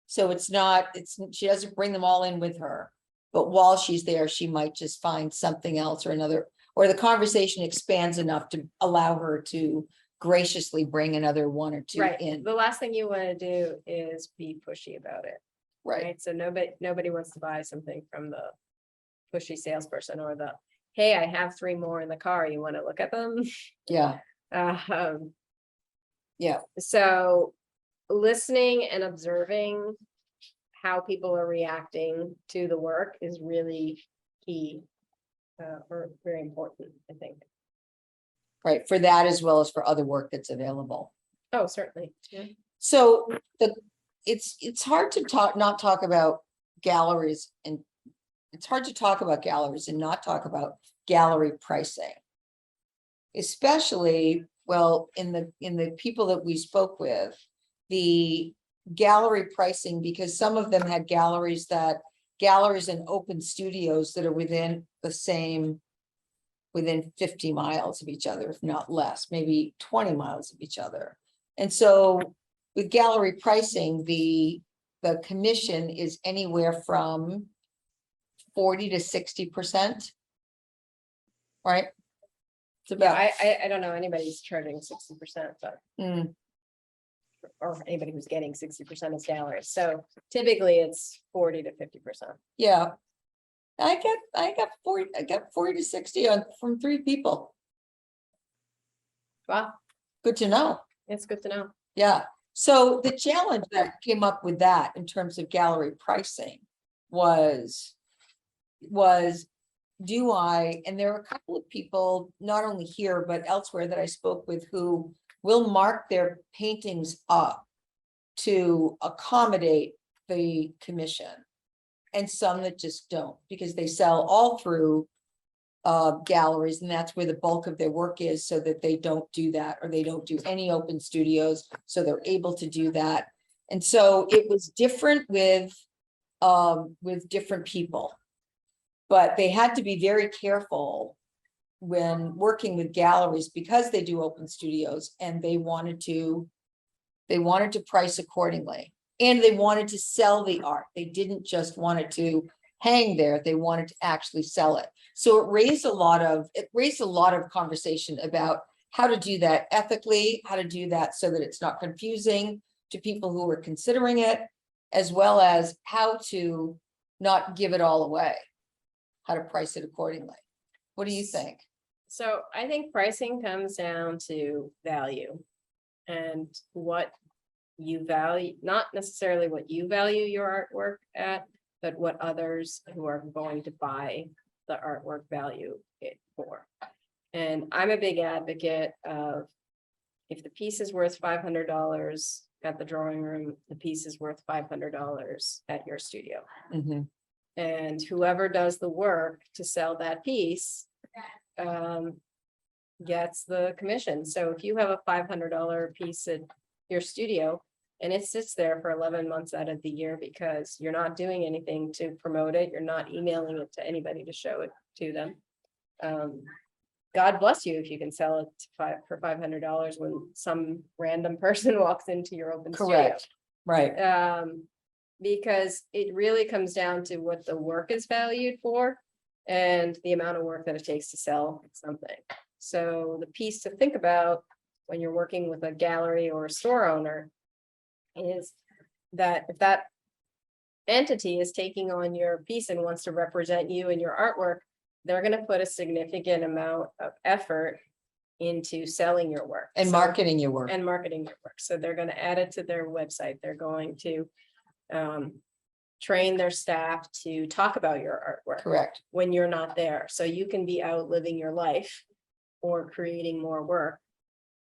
So she doesn't bring them all in with her, but while she's there, she might just find something else or another, or the conversation expands enough to allow her to graciously bring another 1 or 2 Right, in. the last thing you want to do is be pushy about it. Right. Right, so nobody wants to buy something from the pushy salesperson or the, hey, I have 3 more in the car, you want to look at them? Yeah. Yeah. So listening and observing how people are reacting to the work is really key, or very important, I think. right, for that as well as for other work that's available. Oh, certainly. Yeah. So it's hard to not talk about galleries, and it's hard to talk about galleries and not talk about gallery pricing. Especially, well, in the people that we spoke with, the gallery pricing, because some of them had galleries and open studios that are within 50 miles of each other, if not less, maybe 20 miles of each other. And so with gallery pricing, the commission is anywhere from 40 to 60%. Right? It's Yeah, about, I don't know anybody who's charging 60%, but, mm, or anybody who's getting 60% of salaries. So typically it's 40 to 50%. yeah. I got 40 to 60 from 3 people. Wow, Good to know. it's good to know. Yeah. So the challenge that came up with that in terms of gallery pricing was do I, and there are a couple of people, not only here, but elsewhere that I spoke with, who will mark their paintings up to accommodate the commission. And some that just don't, because they sell all through galleries, and that's where the bulk of their work is, so that they don't do that, or they don't do any open studios, so they're able to do that. And so it was different with different people. But they had to be very careful when working with galleries, because they do open studios, and they wanted to price accordingly. And they wanted to sell the art. They didn't just want it to hang there. They wanted to actually sell it. So it raised a lot of conversation about how to do that ethically, how to do that so that it's not confusing to people who are considering it, as well as how to not give it all away, how to price it accordingly. What do you think? So I think pricing comes down to value and what you value, not necessarily what you value your artwork at, but what others who are going to buy the artwork value it for. And I'm a big advocate of, if the piece is worth $500 at the drawing room, the piece is worth $500 at your studio. Mhm. And whoever does the work to sell that piece gets the commission. So if you have a $500 piece at your studio and it sits there for 11 months out of the year because you're not doing anything to promote it, you're not emailing it to anybody to show it to them. God bless you if you can sell it for $500 when some random person walks into your open studio. Correct. Right. Because it really comes down to what the work is valued for and the amount of work that it takes to sell something. So the piece to think about when you're working with a gallery or a store owner is that if that entity is taking on your piece and wants to represent you and your artwork, they're going to put a significant amount of effort into selling your work And marketing your work. and marketing your work. So they're going to add it to their website. They're going to train their staff to talk about your artwork Correct. when you're not there. So you can be out living your life or creating more work,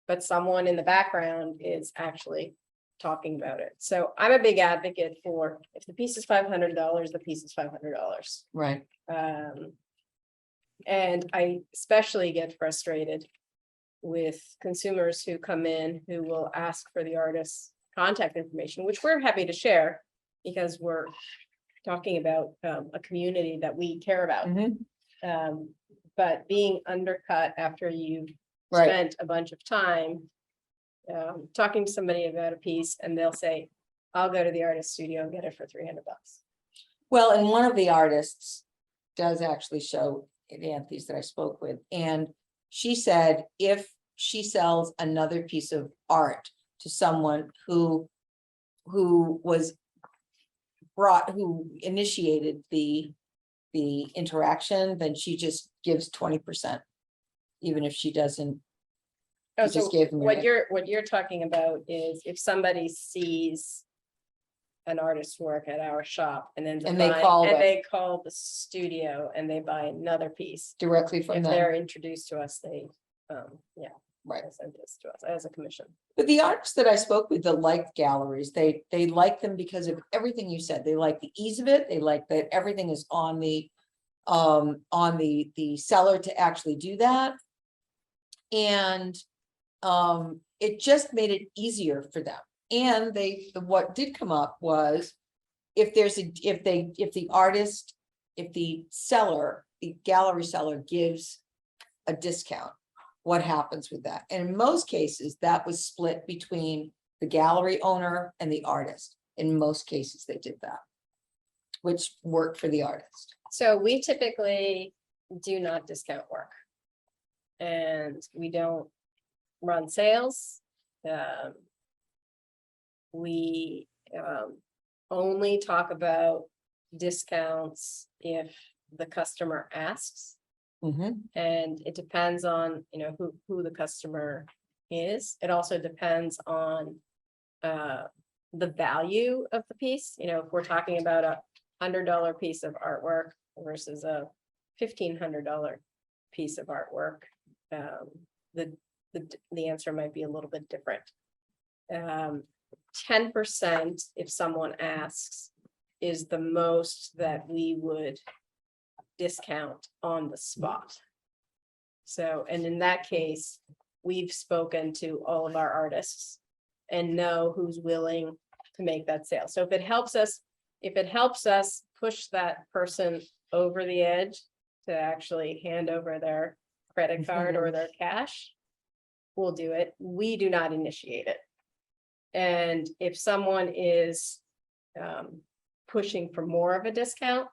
but someone in the background is actually talking about it. So I'm a big advocate for, if the piece is $500, the piece is $500. Right. And I especially get frustrated with consumers who come in who will ask for the artist's contact information, which we're happy to share because we're talking about a community that we care about. Mhm. But being undercut after you've Right. spent a bunch of time talking to somebody about a piece, and they'll say, I'll go to the artist studio and get it for $300. Well, and one of the artists does actually show at Anthony's that I spoke with, and she said if she sells another piece of art to someone who initiated the interaction, then she just gives 20%, even if she doesn't. Oh, You just so gave them what your- you're talking about is if somebody sees an artist's work at our shop and then And they call the studio and they buy another piece. directly from If them. they're introduced to us, they Yeah, Right. send this to us as a commission. But the artists that I spoke with that liked galleries, they like them because of everything you said. They like the ease of it. They like that everything is on the seller to actually do that. And it just made it easier for them. And what did come up was if the gallery seller gives a discount, what happens with that? And in most cases, that was split between the gallery owner and the artist. In most cases, they did that, which worked for the artist. So we typically do not discount work. And we don't run sales. We only talk about discounts if the customer asks. And it depends on, who the customer is. It also depends on the value of the piece. If we're talking about $100 piece of artwork versus a $1,500 piece of artwork, the answer might be a little bit different. 10%, if someone asks, is the most that we would discount on the spot. So, and in that case, we've spoken to all of our artists and know who's willing to make that sale. So if it helps us push that person over the edge to actually hand over their credit card or their cash, we'll do it. We do not initiate it. And if someone is pushing for more of a discount,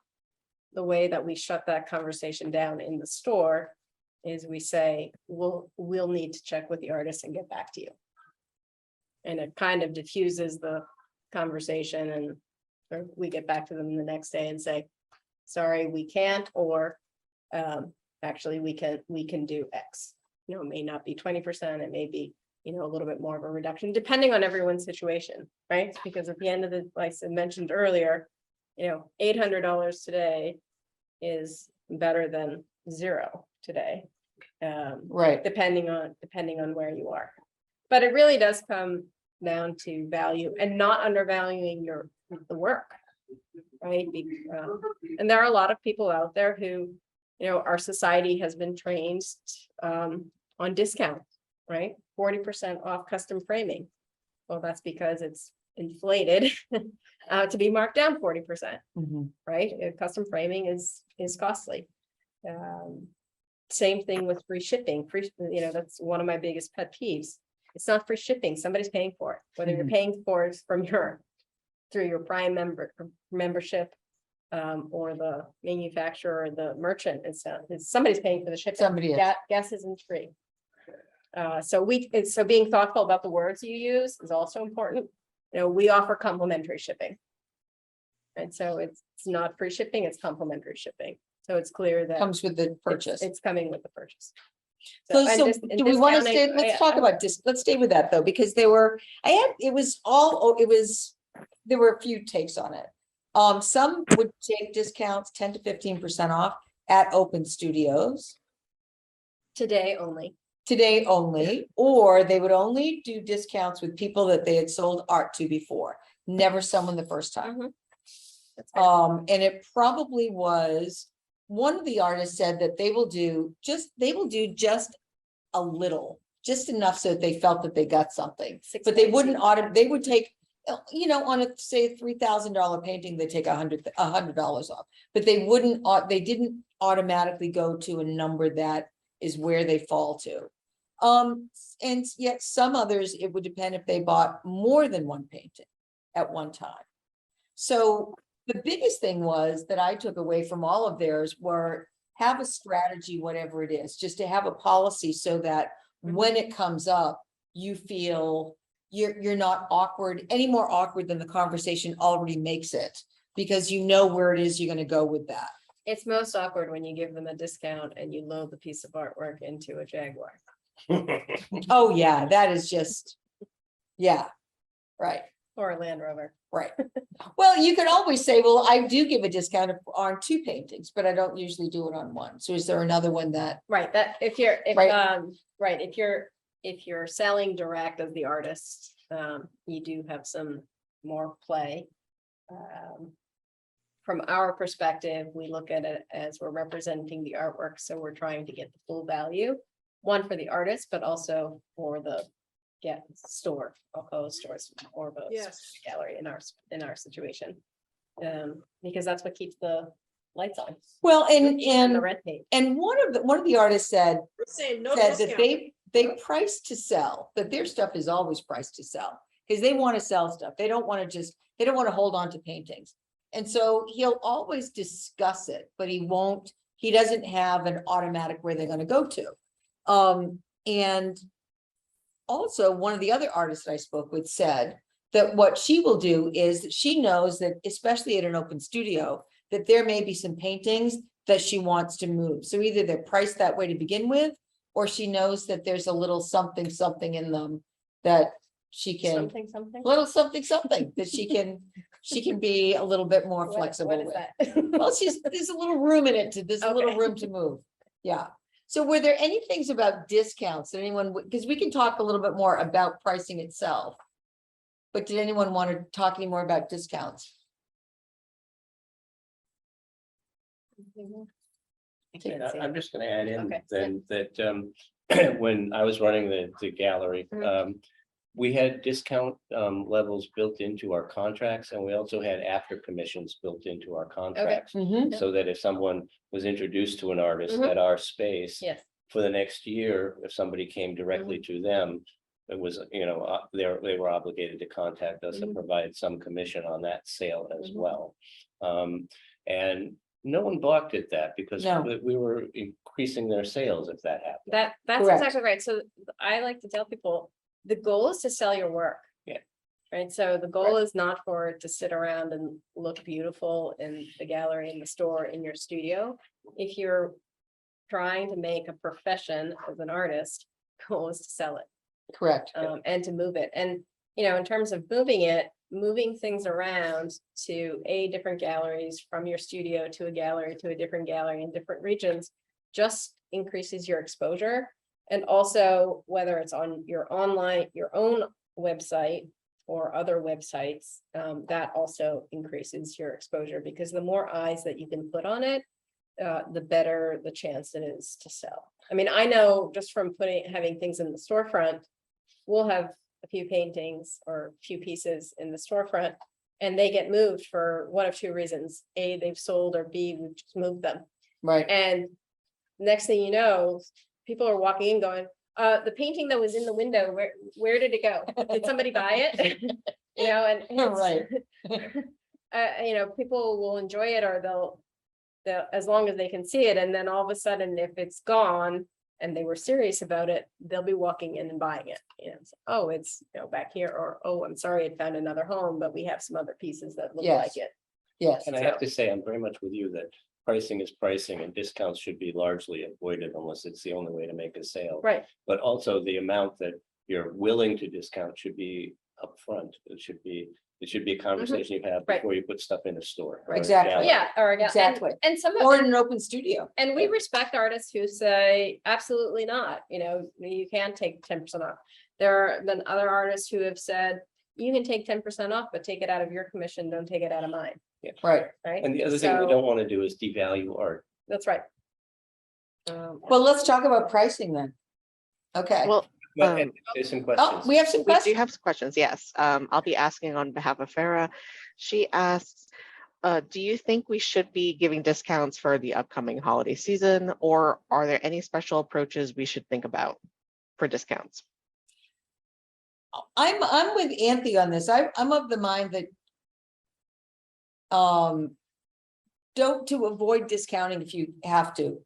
the way that we shut that conversation down in the store is we say, we'll need to check with the artist and get back to you. And it kind of diffuses the conversation, or we get back to them the next day and say, sorry, we can't, or actually we can do X. It may not be 20%, it may be, a little bit more of a reduction, depending on everyone's situation, right? Because at the end of the, like I mentioned earlier, $800 today is better than $0 today. Right. Depending on where you are. But it really does come down to value and not undervaluing the work, right? And there are a lot of people out there who, our society has been trained on discount, right? 40% off custom framing. Well, that's because it's inflated to be marked down 40%, right? Custom framing is costly. Same thing with free shipping. That's one of my biggest pet peeves. It's not free shipping. Somebody's paying for it, whether you're paying for it through your Prime membership, or the manufacturer or the merchant. It's somebody's paying for the shipping. Somebody is. Gas isn't free. So being thoughtful about the words you use is also important. We offer complimentary shipping. And so it's not free shipping, it's complimentary shipping. So it's clear that Comes with the purchase. it's coming with the purchase. So and do we want to discounting- stay, let's talk about let's stay with that though, because there were a few takes on it. Some would take discounts 10 to 15% off at open studios Today only. or they would only do discounts with people that they had sold art to before, never someone the first time. That's fair. And it probably was, one of the artists said that they will do just a little, just enough so that they felt that they got something, but they wouldn't they would take, on a, say, $3,000 painting, they take $100 off, but they didn't automatically go to a number that is where they fall to. And yet some others, it would depend if they bought more than one painting at one time. So the biggest thing was that I took away from all of theirs were have a strategy, whatever it is, just to have a policy so that when it comes up, you feel you're not any more awkward than the conversation already makes it, because you know where it is you're going to go with that. It's most awkward when you give them a discount and you load the piece of artwork into a Jaguar. Oh, yeah, that is just, yeah, right. Or a Land Rover. Right. Well, you could always say, well, I do give a discount on 2 paintings, but I don't usually do it on 1. So is there another one that, Right, that if you're selling direct as the artist, you do have some more play. From our perspective, we look at it as we're representing the artwork, so we're trying to get the full value. One for the artist, but also for the store, I'll call it stores or both Yes. gallery in our situation. Because that's what keeps the lights on well, and the and rent paid. one of the artists said We're saying no that discount. they price to sell, that their stuff is always priced to sell. Because they want to sell stuff. They don't want to hold on to paintings. And so he'll always discuss it, but he doesn't have an automatic where they're gonna go to. And also, one of the other artists I spoke with said that what she will do is that she knows that, especially at an open studio, that there may be some paintings that she wants to move. So either they're priced that way to begin with, or she knows that there's a little something in them that she can, Something. little something that she can be a little bit more What flexible is with. that? Well, there's a little room in it, there's a little Okay. room to move. Yeah. So were there any things about discounts that anyone, because we can talk a little bit more about pricing itself. But did anyone want to talk any more about discounts? I can't see I'm it. just gonna add in Okay. then that, when I was running the gallery, Mhm. we had discount, levels built into our contracts, and we also had after commissions built into our contracts. Mhm. So that if someone was introduced to an artist Mhm. at our space. Yes. For the next year, if somebody came directly to them, it was, they were obligated to contact us and Mhm. provide some commission on that sale as Mhm. well. And no one balked at that because No. we were increasing their sales if that happened. That's Correct. exactly right. So I like to tell people, the goal is to sell your work. Yeah. Right, so the goal is not for it to sit around and look beautiful in the gallery, in the store, in your studio. If you're trying to make a profession as an artist, goal is to sell it. Correct. And to move it. And, in terms of moving things around to different galleries from your studio to a gallery to a different gallery in different regions, just increases your exposure. And also, whether it's on your own website or other websites, that also increases your exposure, because the more eyes that you can put on it, the better the chance it is to sell. I mean, I know just from having things in the storefront, we'll have a few paintings or a few pieces in the storefront, and they get moved for one of 2 reasons. A, they've sold, or B, we've just moved them. Right. And next thing you know, people are walking in going, the painting that was in the window, where did it go? Did somebody buy it? And Right. people will enjoy it, or they'll, as long as they can see it. And then all of a sudden, if it's gone and they were serious about it, they'll be walking in and buying it. Oh, it's back here, or, oh, I'm sorry, it found another home, but we have some other pieces that look Yes. like it. Yes. And I have to say, I'm very much with you that pricing is pricing and discounts should be largely avoided unless it's the only way to make a sale. Right. But also the amount that you're willing to discount should be upfront. It should be a conversation you have Right. before you put stuff in a store. or a Exactly. gallery. Yeah, or Exactly. and some Or in an open studio. and we respect artists who say absolutely not. You can take 10% off. There have been other artists who have said, you can take 10% off, but take it out of your commission, don't take it out of mine. Right. Right. And the other thing we So- don't want to do is devalue art. That's right. Well, let's talk about pricing then. Okay. Well, But there's some Oh, questions. we have some we do questions. have some questions, yes. I'll be asking on behalf of Farah. She asks, do you think we should be giving discounts for the upcoming holiday season, or are there any special approaches we should think about for discounts? I'm with Anthony on this. I'm of the mind that don't to avoid discounting if you have to.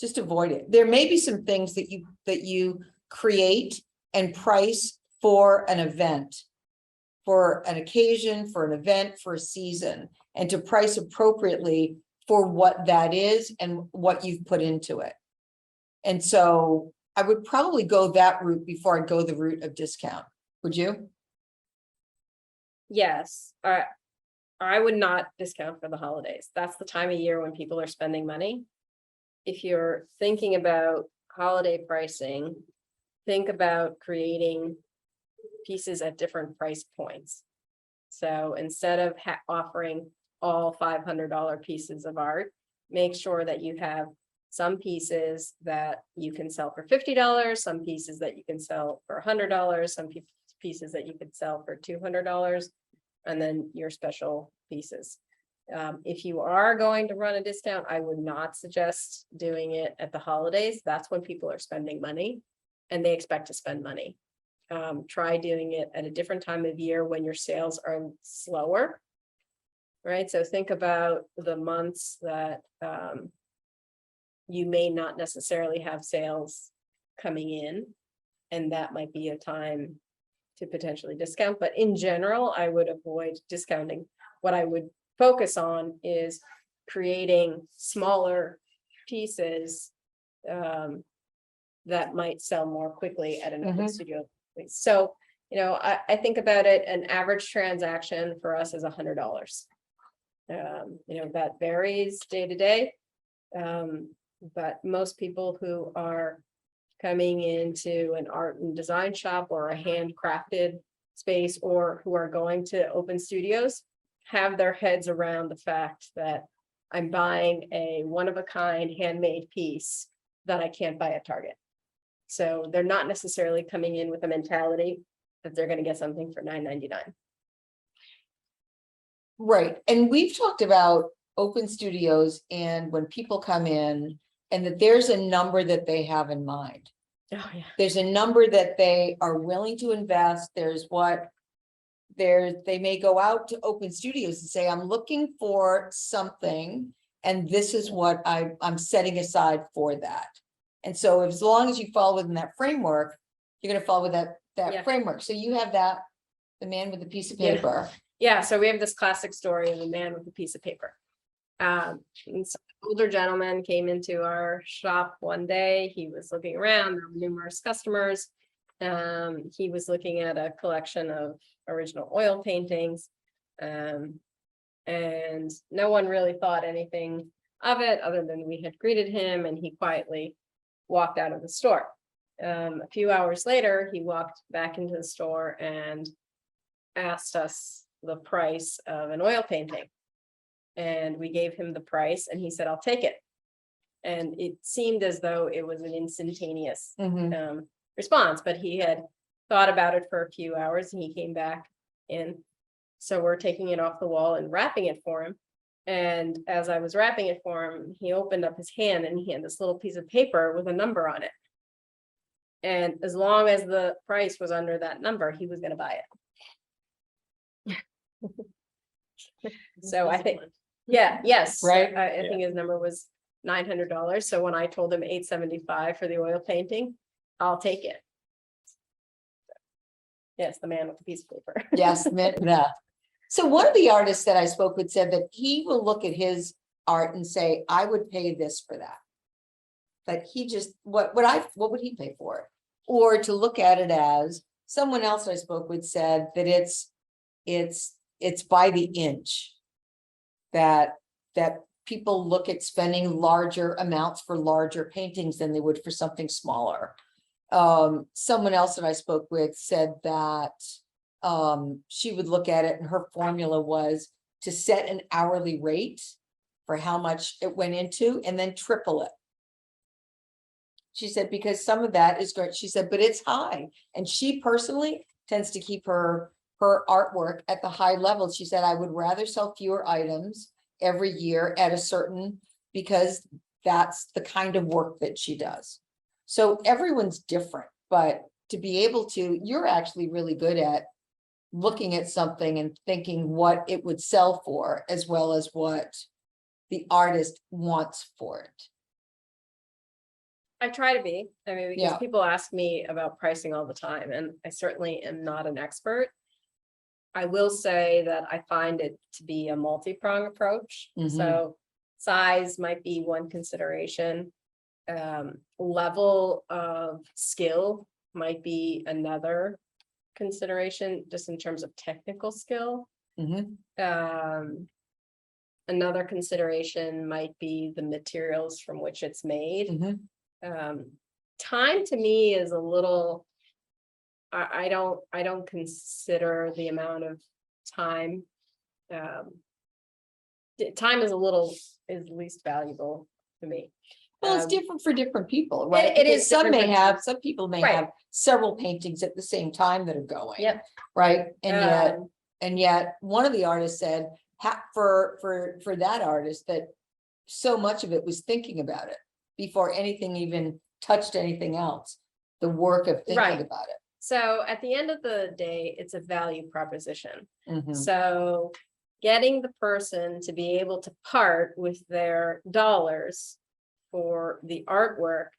Just avoid it. There may be some things that you create and price for an event, for an occasion, for an event, for a season, and to price appropriately for what that is and what you've put into it. And so I would probably go that route before I go the route of discount. Would you? yes, I would not discount for the holidays. That's the time of year when people are spending money. If you're thinking about holiday pricing, think about creating pieces at different price points. So instead of offering all $500 pieces of art, make sure that you have some pieces that you can sell for $50, some pieces that you can sell for $100, some pieces that you could sell for $200, and then your special pieces. If you are going to run a discount, I would not suggest doing it at the holidays. That's when people are spending money and they expect to spend money. Try doing it at a different time of year when your sales are slower. Right, so think about the months that you may not necessarily have sales coming in, and that might be a time to potentially discount. But in general, I would avoid discounting. What I would focus on is creating smaller pieces that might sell more quickly at an open studio. So, you know, I think about it, an average transaction for us is $100. You know, that varies day to day. But most people who are coming into an art and design shop or a handcrafted space, or who are going to open studios, have their heads around the fact that I'm buying a one-of-a-kind handmade piece that I can't buy at Target. So they're not necessarily coming in with a mentality that they're going to get something for $9.99. Right, and we've talked about open studios and when people come in and that there's a number that they have in mind. Oh, yeah. There's a number that they are willing to invest. There's what they may go out to open studios and say, I'm looking for something and this is what I'm setting aside for that. And so as long as you fall within that framework, you're going to fall with that Yeah. framework. So you have that, the man with the piece of Yeah. paper. Yeah, so we have this classic story of a man with a piece of paper. And some older gentleman came into our shop one day. He was looking around, there were numerous customers. He was looking at a collection of original oil paintings. And no one really thought anything of it other than we had greeted him, and he quietly walked out of the store. A few hours later, he walked back into the store and asked us the price of an oil painting. And we gave him the price and he said, I'll take it. And it seemed as though it was an instantaneous response, but he had thought about it for a few hours and he came back in. So we're taking it off the wall and wrapping it for him. And as I was wrapping it for him, he opened up his hand and he had this little piece of paper with a number on it. And as long as the price was under that number, he was going to buy it. So I think, yeah, yes. Right. I think his number was $900. So when I told him $875 for the oil painting, I'll take it. Yes, the man with the piece of paper. Yes, yeah. So one of the artists that I spoke with said that he will look at his art and say, I would pay this for that. But he just, what would he pay for it? Or to look at it as someone else I spoke with said that it's by the inch. That people look at spending larger amounts for larger paintings than they would for something smaller. Someone else that I spoke with said that she would look at it and her formula was to set an hourly rate for how much it went into and then triple it. She said, because some of that is great. She said, but it's high. And she personally tends to keep her artwork at the high level. She said, I would rather sell fewer items every year at a certain, because that's the kind of work that she does. So everyone's different, but to be able to, you're actually really good at looking at something and thinking what it would sell for, as well as what the artist wants for it. I try to be, I mean, because Yeah. people ask me about pricing all the time, and I certainly am not an expert. I will say that I find it to be a multi-pronged approach. So size might be one consideration. Level of skill might be another consideration, just in terms of technical skill. Mhm. Another consideration might be the materials from which it's made. Mhm. Time to me is a little. I don't consider the amount of time. Time is least valuable to me. Well, it's Um, different for different people, right? it is Because some different may for- have, some people may Right. have several paintings at the same time that are going. Yep. Right, Um, and yet, one of the artists said, for that artist, that so much of it was thinking about it before anything even touched anything else. The work of thinking Right. about it. So at the end of the day, it's a value proposition. Mhm. So getting the person to be able to part with their dollars for the artwork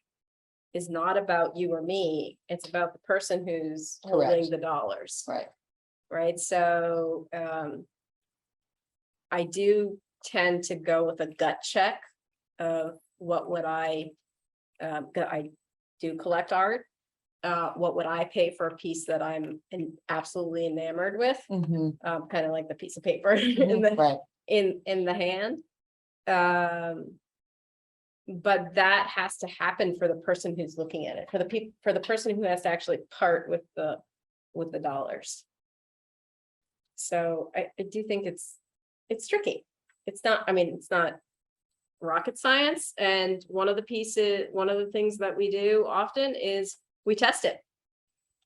is not about you or me. It's about the person who's holding Correct. the dollars. Right. Right, so I do tend to go with a gut check of what would I do collect art. What would I pay for a piece that I'm absolutely enamored with? Mhm. Kind of like the piece of paper in the Right, in the hand. But that has to happen for the person who's looking at it, for the person who has to actually part with the dollars. So I do think it's tricky. It's not, I mean, it's not rocket science. And one of the things that we do often is we test it.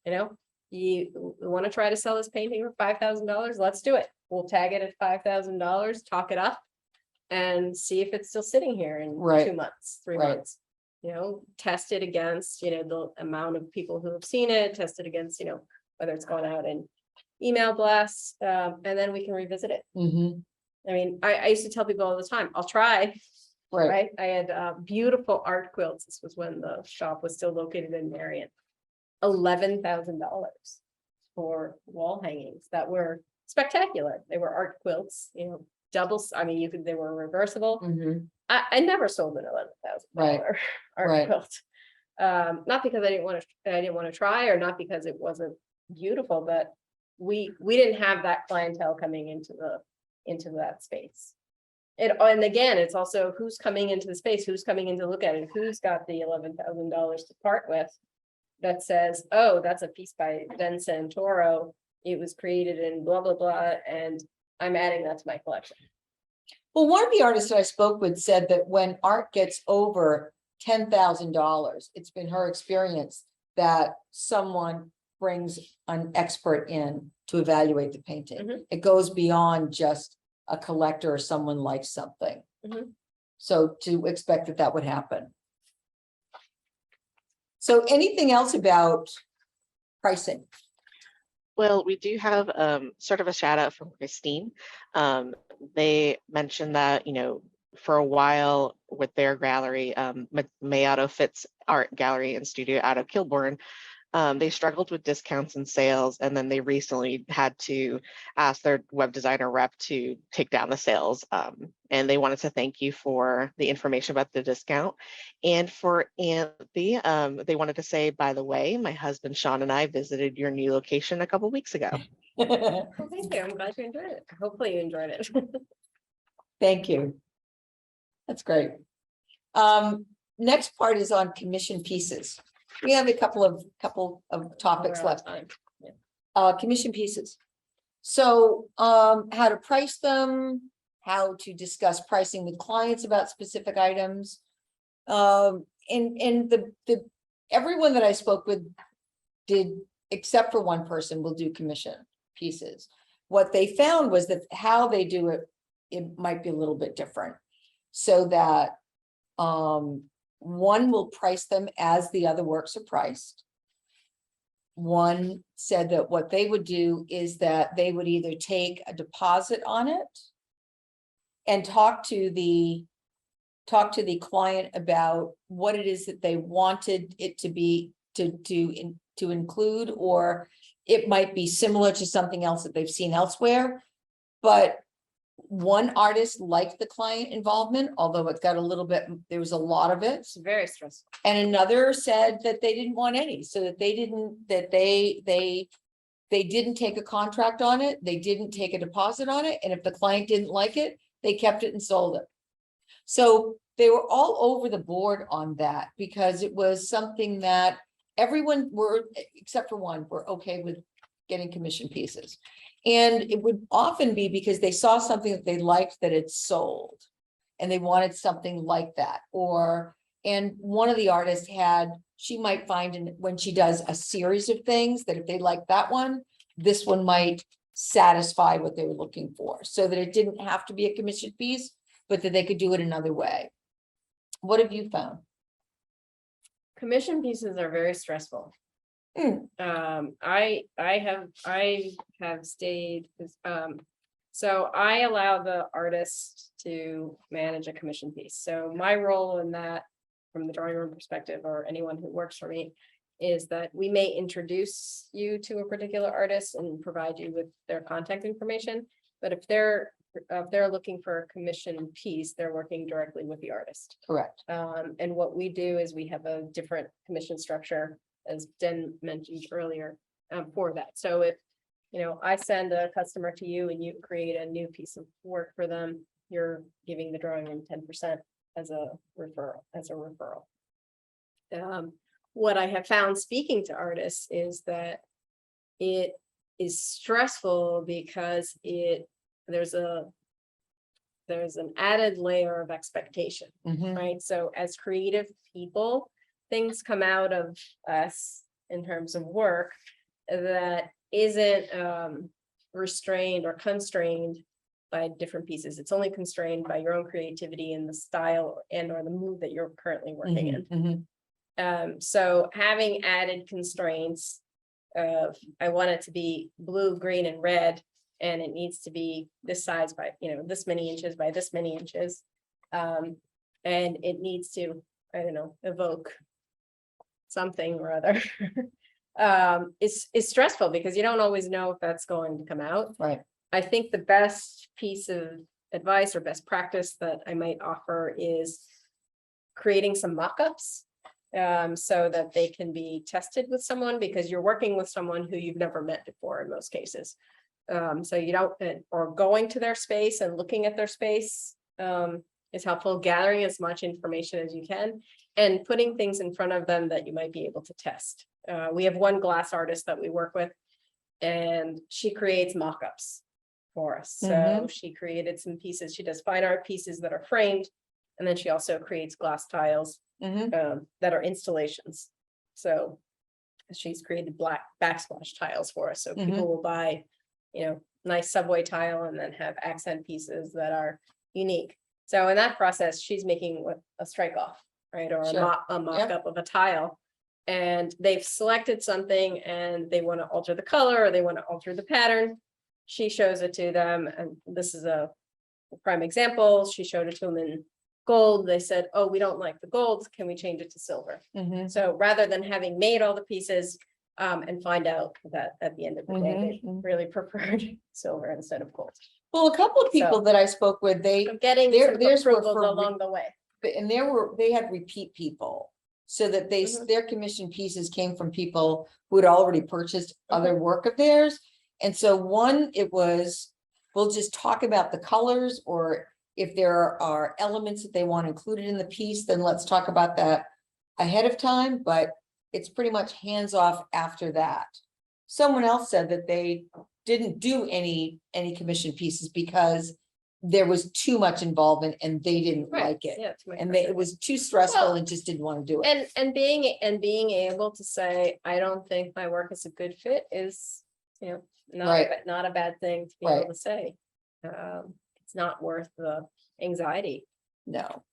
You know, you want to try to sell this painting for $5,000, let's do it. We'll tag it at $5,000, talk it up, and see if it's still sitting here in Right. 2 months, 3 Right. months. You know, test it against, the amount of people who have seen it, test it against, whether it's gone out in email blasts, and then we can revisit it. Mhm. I mean, I used to tell people all the time, I'll try, Right, right? I had beautiful art quilts. This was when the shop was still located in Marion. $11,000 for wall hangings that were spectacular. They were art quilts, doubles. I mean, they were reversible. Mhm. I never sold an $11,000 art right. quilt. Not because I didn't want to try, or not because it wasn't beautiful, but we didn't have that clientele coming into that space. And again, it's also who's coming into the space, who's coming in to look at it, who's got the $11,000 to part with, that says, oh, that's a piece by Ben Santoro. It was created in blah, blah, blah, and I'm adding that to my collection. Well, one of the artists that I spoke with said that when art gets over $10,000, it's been her experience that someone brings an expert in to evaluate the painting. Mhm. It goes beyond just a collector or someone likes something. Mhm. So to expect that that would happen. So anything else about pricing? Well, we do have sort of a shout out from Christine. They mentioned that, for a while with their gallery, Mayato Fits Art Gallery and Studio out of Kilburn, they struggled with discounts and sales, and then they recently had to ask their web designer rep to take down the sales. And they wanted to thank you for the information about the discount. And for Anthony, they wanted to say, by the way, my husband Sean and I visited your new location a couple weeks ago. Well, thank you. I'm glad you enjoyed it. Hopefully you enjoyed it. Thank you. That's great. Next part is on commission pieces. We have a couple of topics We're out left. of time. Commission pieces. So, how to price them, how to discuss pricing with clients about specific items. And the everyone that I spoke with did, except for one person, will do commission pieces. What they found was that how they do it, it might be a little bit different. So that, one will price them as the other works are priced. One said that what they would do is that they would either take a deposit on it and talk to the client about what it is that they wanted it to be, to include, or it might be similar to something else that they've seen elsewhere. But one artist liked the client involvement, although it got a little bit, there was a lot of it. It's very stressful. And another said that they didn't want any, so that they they didn't take a contract on it, they didn't take a deposit on it, and if the client didn't like it, they kept it and sold it. So they were all over the board on that because it was something that everyone were, except for one, were okay with getting commission pieces. And it would often be because they saw something that they liked that it sold. And they wanted something like that, and one of the artists had, she might find when she does a series of things that if they like that one, this one might satisfy what they were looking for, so that it didn't have to be a commission piece, but that they could do it another way. What have you found? Commission pieces are very stressful. Hmm. I have stayed, so I allow the artist to manage a commission piece. So my role in that, from the drawing room perspective, or anyone who works for me, is that we may introduce you to a particular artist and provide you with their contact information. But if they're looking for a commission piece, they're working directly with the artist. Correct. And what we do is we have a different commission structure, as Den mentioned earlier, for that. So if, I send a customer to you and you create a new piece of work for them, you're giving the drawing room 10% as a referral. What I have found speaking to artists is that it is stressful because there's an added layer of expectation, Mhm. right? So as creative people, things come out of us in terms of work that isn't restrained or constrained by different pieces. It's only constrained by your own creativity and the style and or the mood that you're currently working in. Mhm, mhm. So having added constraints of, I want it to be blue, green, and red, and it needs to be this size by, this many inches by this many inches. And it needs to, I don't know, evoke something or other. It's stressful because you don't always know if that's going to come out. Right. I think the best piece of advice or best practice that I might offer is creating some mock-ups, so that they can be tested with someone, because you're working with someone who you've never met before in most cases. So you don't, or going to their space and looking at their space is helpful, gathering as much information as you can and putting things in front of them that you might be able to test. We have one glass artist that we work with, and she creates mock-ups for us. So Mhm. she created some pieces. She does fine art pieces that are framed, and then she also creates glass tiles Mhm. that are installations. So she's created black backsplash tiles for us. So people will buy, nice subway tile and then have accent pieces that are unique. So in that process, she's making a strike off, right? Or Sure. a mock-up of a tile. And they've selected something and they want to alter the color or they want to alter the pattern. She shows it to them, and this is a prime example. She showed it to them in gold. They said, oh, we don't like the gold. Can we change it to silver? Mhm. So rather than having made all the pieces and find out that at the end of the day, they Mhm. really preferred silver instead of gold. Well, a couple of people So- that I spoke with, So getting There- some there's were approvals for along the way. and they had repeat people. So that Mhm. their commission pieces came from people who had already purchased other work of theirs. And so one, it was, we'll just talk about the colors, or if there are elements that they want included in the piece, then let's talk about that ahead of time, but it's pretty much hands off after that. Someone else said that they didn't do any commission pieces because there was too much involvement and they didn't Right, like it. yeah, to make And pressure. it was too stressful Well, and just didn't want to do it. And being able to say, I don't think my work is a good fit is, Right. not a bad thing to be Right. able to say. It's not worth the anxiety. No,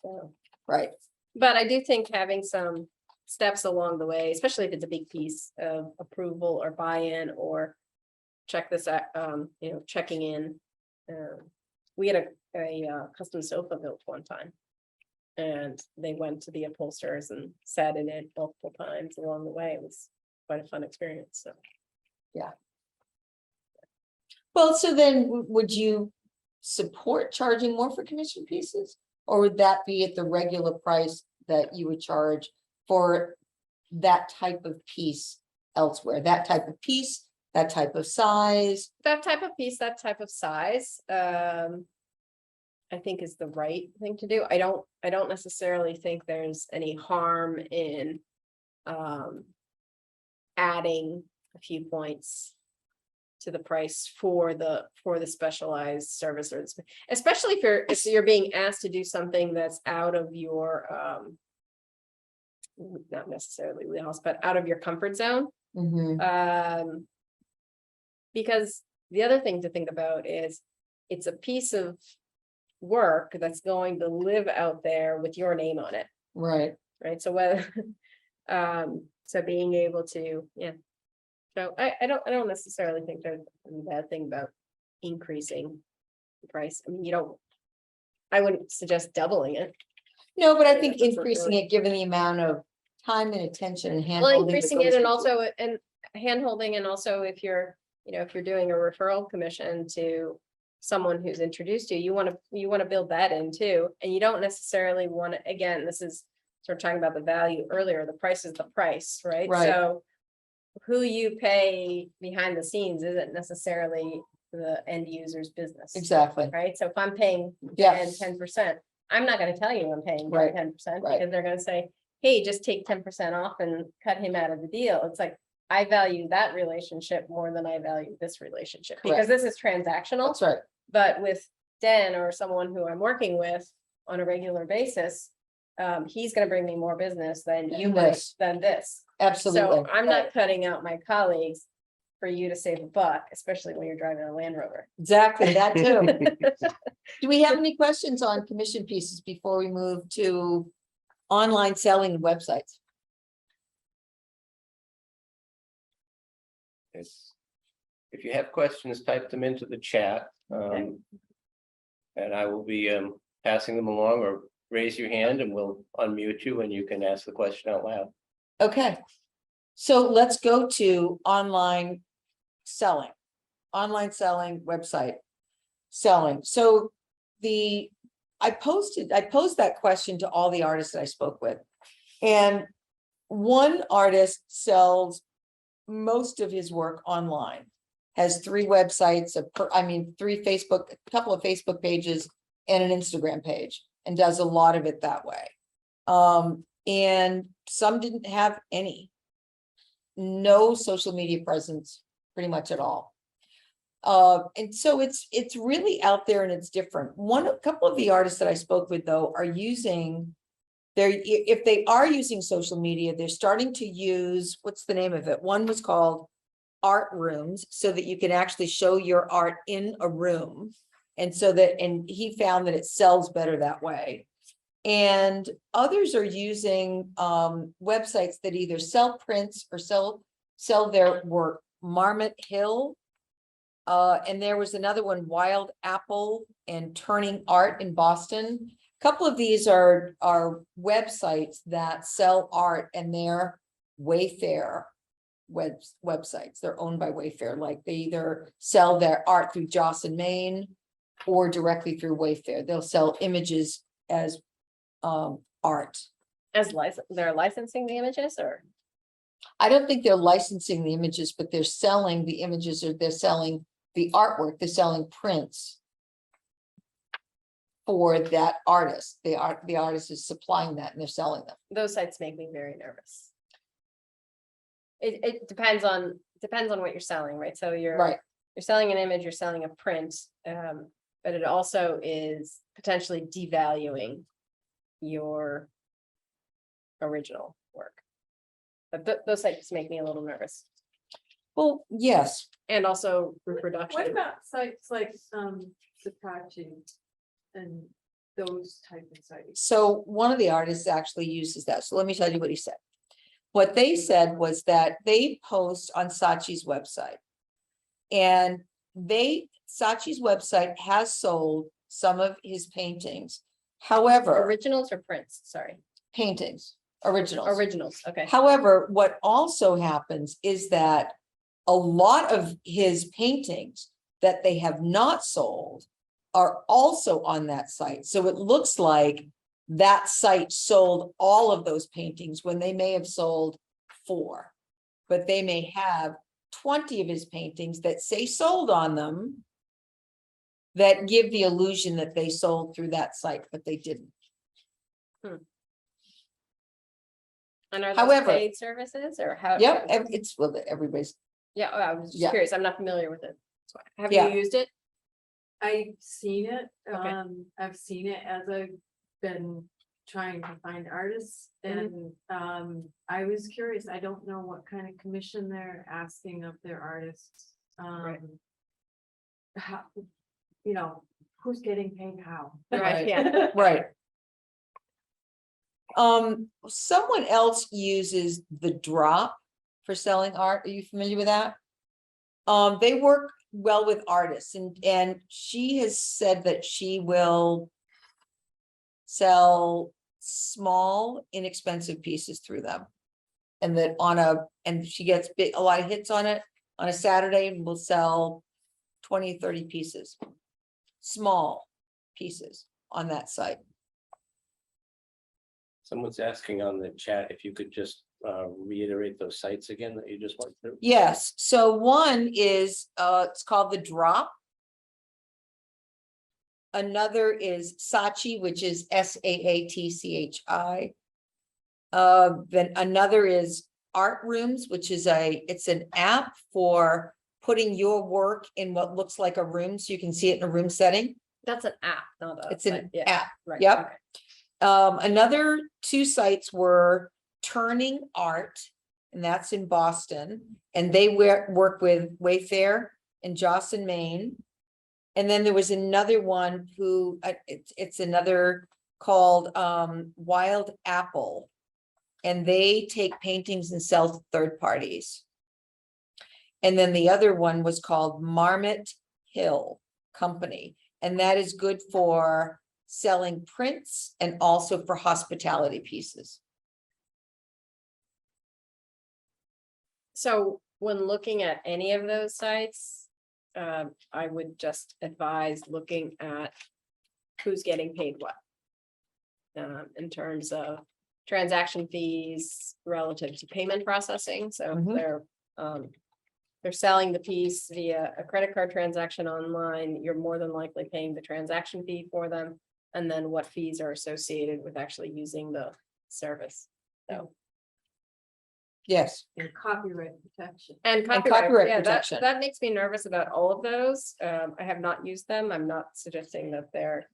So, right. but I do think having some steps along the way, especially if it's a big piece of approval or buy-in or check this out, checking in. We had a custom sofa built one time. And they went to the upholsterers and sat in it multiple times along the way. It was quite a fun experience, so. Well, so then would you support charging more for commission pieces? Or would that be at the regular price that you would charge for that type of piece elsewhere? That type of piece that type of size? That type of piece, that type of size, I think is the right thing to do. I don't necessarily think there's any harm in adding a few points to the price for the specialized service, or especially if you're being asked to do something that's out of your not necessarily wheelhouse, but out of your comfort zone. Mhm. Because the other thing to think about is it's a piece of work that's going to live out there with your name on it, Right. right? So whether, so being able to, yeah. So I don't necessarily think there's a bad thing about increasing the price. I mean, I wouldn't suggest doubling it. No, but I think Yeah, that's what increasing it, given the amount of time and attention and hand. Well, increasing it and also, and hand holding, and also if you're doing a referral commission to someone who's introduced you want to build that in too. And you don't necessarily want to, again, this is sort of talking about the value earlier, the price is the price, right? Right. So who you pay behind the scenes isn't necessarily the end user's business. Exactly. Right? So if I'm paying Yeah. 10%, I'm not going to tell you I'm paying Right. 10% Right. because they're going to say, hey, just take 10% off and cut him out of the deal. It's like, I value that relationship more than I value this relationship because this is transactional. That's right. But with Den or someone who I'm working with on a regular basis, he's going to bring me more business than you might Yes. than this. Absolutely. So I'm not cutting out my colleagues for you to save a buck, especially when you're driving a Land Rover. Exactly, that too. Do we have any questions on commission pieces before we move to online selling and websites? Yes. If you have questions, type them into the chat. And I will be passing them along, or raise your hand and we'll unmute you and you can ask the question out loud. Okay, so let's go to online selling, website selling. So I posed that question to all the artists that I spoke with. And one artist sells most of his work online, has 3 websites, a couple of Facebook pages and an Instagram page, and does a lot of it that way. And some didn't have no social media presence pretty much at all. And so it's really out there and it's different. A couple of the artists that I spoke with though are using if they are using social media, they're starting to use, what's the name of it? One was called art rooms, so that you can actually show your art in a room. And he found that it sells better that way. And others are using websites that either sell prints or sell their work. Marmot Hill, and there was another one, Wild Apple and Turning Art in Boston. A couple of these are websites that sell art, and they're Wayfair websites. They're owned by Wayfair. Like they either sell their art through Joss and Main or directly through Wayfair. They'll sell images as art. As they're licensing the images, or I don't think they're licensing the images, but they're selling the images, or they're selling the artwork. They're selling prints for that artist. The artist is supplying that and they're selling them. those sites make me very nervous. It depends on what you're selling, right? So you're selling an image, you're selling a print, but it also is potentially devaluing your original work. But those sites make me a little nervous. Well, yes. And also reproduction. What about sites like Saatchi and those type of sites? So one of the artists actually uses that. So let me tell you what he said. What they said was that they post on Saatchi's website, and Saatchi's website has sold some of his paintings. However, Originals or prints? Sorry. originals. Okay. However, what also happens is that a lot of his paintings that they have not sold are also on that site. So it looks like that site sold all of those paintings when they may have sold 4, but they may have 20 of his paintings that say sold on them. That give the illusion that they sold through that site, but they didn't. And are those However- paid services or how? Yep, it's, well, everybody's, Yeah, I was just Yeah. curious. I'm not familiar with it. Have Yeah. you used it? I've seen it, Okay. I've seen it as I've been trying to find artists and, I was curious, I don't know what kind of commission they're asking of their artists. Right. How, you know, who's getting paid how? Right, yeah. right. Someone else uses the drop for selling art. Are you familiar with that? They work well with artists and she has said that she will sell small, inexpensive pieces through them. And that and she gets a lot of hits on it. On a Saturday, and will sell 20, 30 pieces. Small pieces on that site. Someone's asking on the chat if you could just reiterate those sites again that you just went through. Yes, so one is, it's called The Drop. Another is Saatchi, which is SAATCHI. Then another is Art Rooms, which is it's an app for putting your work in what looks like a room, so you can see it in a room setting. That's an app, not a. It's an site. Yeah, app, right. yep. okay. Another two sites were Turning Art, and that's in Boston, and they work with Wayfair in Jocelyn, Maine. And then there was another one who, it's another called Wild Apple. And they take paintings and sell to third parties. And then the other one was called Marmot Hill Company, and that is good for selling prints and also for hospitality pieces. So when looking at any of those sites, I would just advise looking at who's getting paid what. In terms of transaction fees relative to payment processing, so if Mhm. they're selling the piece via a credit card transaction online, you're more than likely paying the transaction fee for them. And then what fees are associated with actually using the service, so. Yes, And copyright protection. And copyright copyright, yeah, protection. that makes me nervous about all of those. I have not used them. I'm not suggesting that they're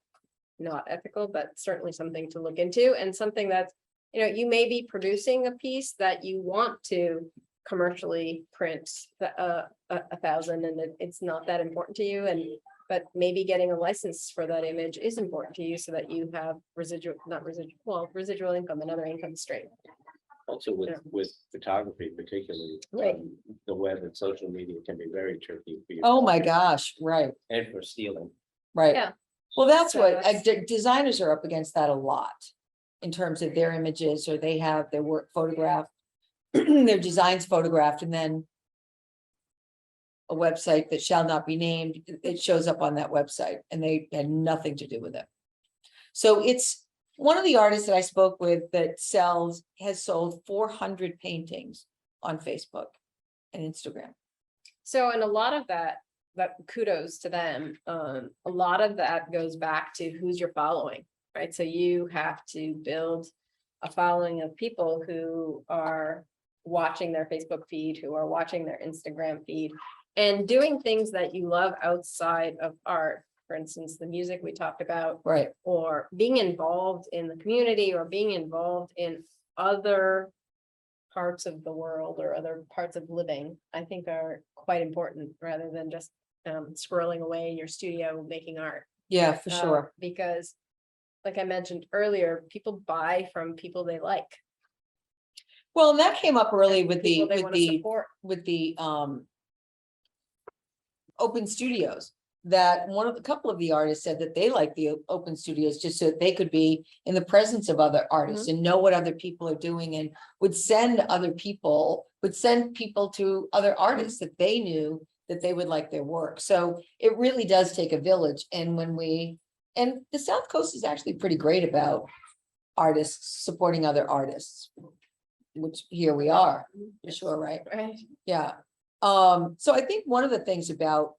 not ethical, but certainly something to look into and something that's, you may be producing a piece that you want to commercially print a 1,000 and it's not that important to you but maybe getting a license for that image is important to you so that you have residual income, another income stream. Also with photography particularly. Right. The web and social media can be very tricky for you. oh my gosh, right, And for stealing. right. Yeah. Well, that's So what, that's- designers are up against that a lot. In terms of their images, or they have their work photographed, their designs photographed, and then a website that shall not be named, it shows up on that website, and they had nothing to do with it. So it's one of the artists that I spoke with that has sold 400 paintings on Facebook and Instagram. So, and a lot of that kudos to them. A lot of that goes back to who's you're following, right? So you have to build a following of people who are watching their Facebook feed, who are watching their Instagram feed, and doing things that you love outside of art. For instance, the music we talked about, Right, or being involved in the community, or being involved in other parts of the world or other parts of living, I think are quite important rather than just scrolling away in your studio making art. yeah, for sure. Because like I mentioned earlier, people buy from people they like. Well, and that came up early with people they wanna support. the open studios. That a couple of the artists said that they like the open studios just so that they could be in the presence of other artists and know what other people are doing, and would send people to other artists that they knew that they would like their work. So it really does take a village. And and the South Coast is actually pretty great about artists supporting other artists, which here we are, for sure, right? Right. Yeah. So I think one of the things about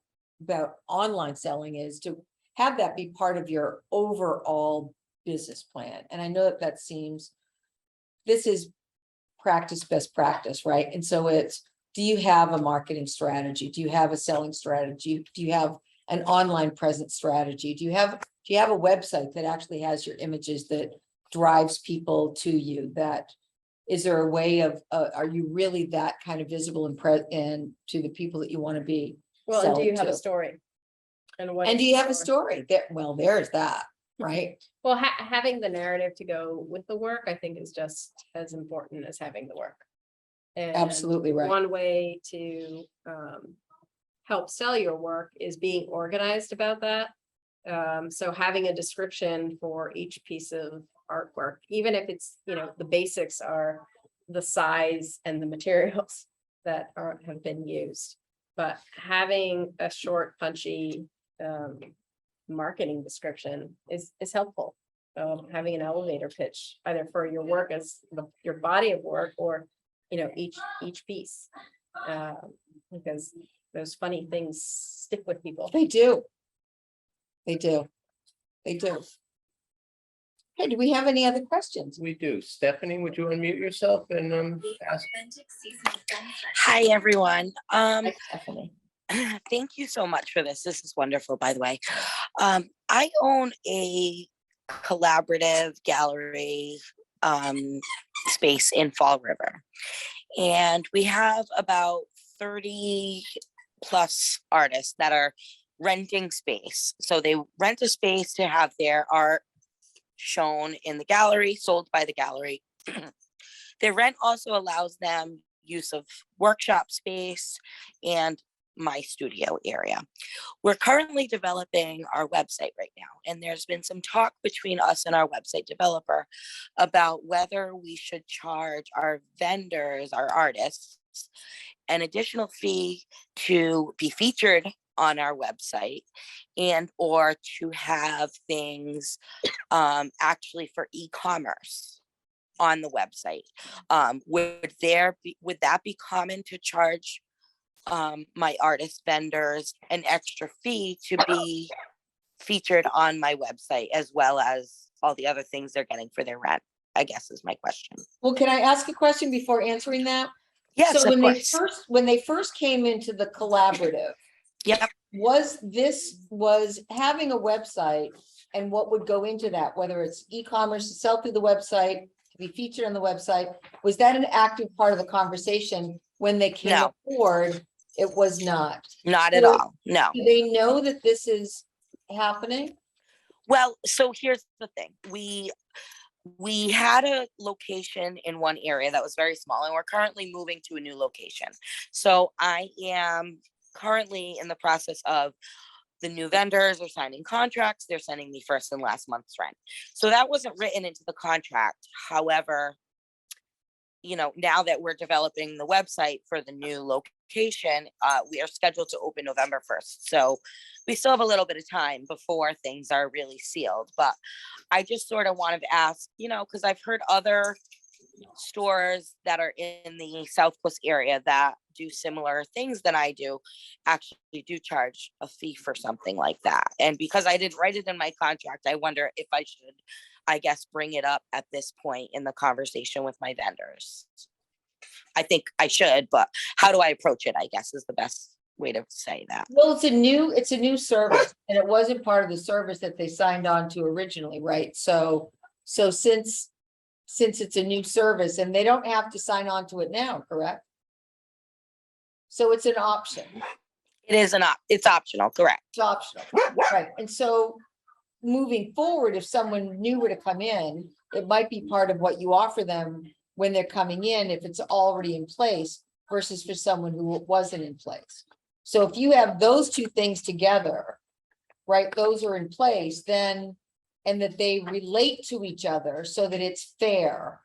online selling is to have that be part of your overall business plan. And I know that seems, this is practice best practice, right? And so it's, do you have a marketing strategy? Do you have a selling strategy? Do you have an online presence strategy? Do you have a website that actually has your images that drives people to you? That is there a way of, are you really that kind of visible and to the people that you want to be? Well, and do you have selling a to? story? And what And is do the you have a story there? Well, there's that, right? Well, having the narrative to go with the work, I think is just as important as having the work. And Absolutely right. one way to help sell your work is being organized about that. So having a description for each piece of artwork, even if it's, the basics are the size and the materials that have been used. But having a short, punchy marketing description is helpful. Having an elevator pitch, either for your work as your body of work, or each piece, because those funny things stick with people. They do. They do. They do. Okay, do we have any other questions? We do. Stephanie, would you unmute yourself and ask? Hi, everyone. Hi, Stephanie. Thank you so much for this. This is wonderful, by the way. I own a collaborative gallery space in Fall River, and we have about 30 plus artists that are renting space. So they rent a space to have their art shown in the gallery, sold by the gallery. Their rent also allows them use of workshop space and my studio area. We're currently developing our website right now, and there's been some talk between us and our website developer about whether we should charge our vendors, our artists, an additional fee to be featured on our website, and or to have things actually for e-commerce on the website. Would that be common to charge my artist vendors an extra fee to be featured on my website, as well as all the other things they're getting for their rent, I guess is my question. Well, can I ask a question before answering that? Yes, So of course. when they first came into the collaborative, Yep. was having a website and what would go into that, whether it's e-commerce to sell through the website, to be featured on the website, was that an active part of the conversation when they came No. aboard? It was not. Not at So, all. No. do they know that this is happening? Well, so here's the thing. We had a location in one area that was very small, and we're currently moving to a new location. So I am currently in the process of, the new vendors are signing contracts. They're sending me first and last month's rent. So that wasn't written into the contract. However, now that we're developing the website for the new location, we are scheduled to open November 1st. So we still have a little bit of time before things are really sealed. But I just sort of wanted to ask, because I've heard other stores that are in the South Coast area that do similar things than I do actually do charge a fee for something like that. And because I didn't write it in my contract, I wonder if I should, I guess, bring it up at this point in the conversation with my vendors. I think I should, but how do I approach it, I guess, is the best way to say that. Well, it's a new service, and it wasn't part of the service that they signed on to originally, right? So since it's a new service, and they don't have to sign on to it now, correct? So it's an option. It's optional, correct? It's optional, right? And so moving forward, if someone new were to come in, it might be part of what you offer them when they're coming in, if it's already in place versus for someone who wasn't in place. So if you have those two things together, right, those are in place, then, and that they relate to each other so that it's fair.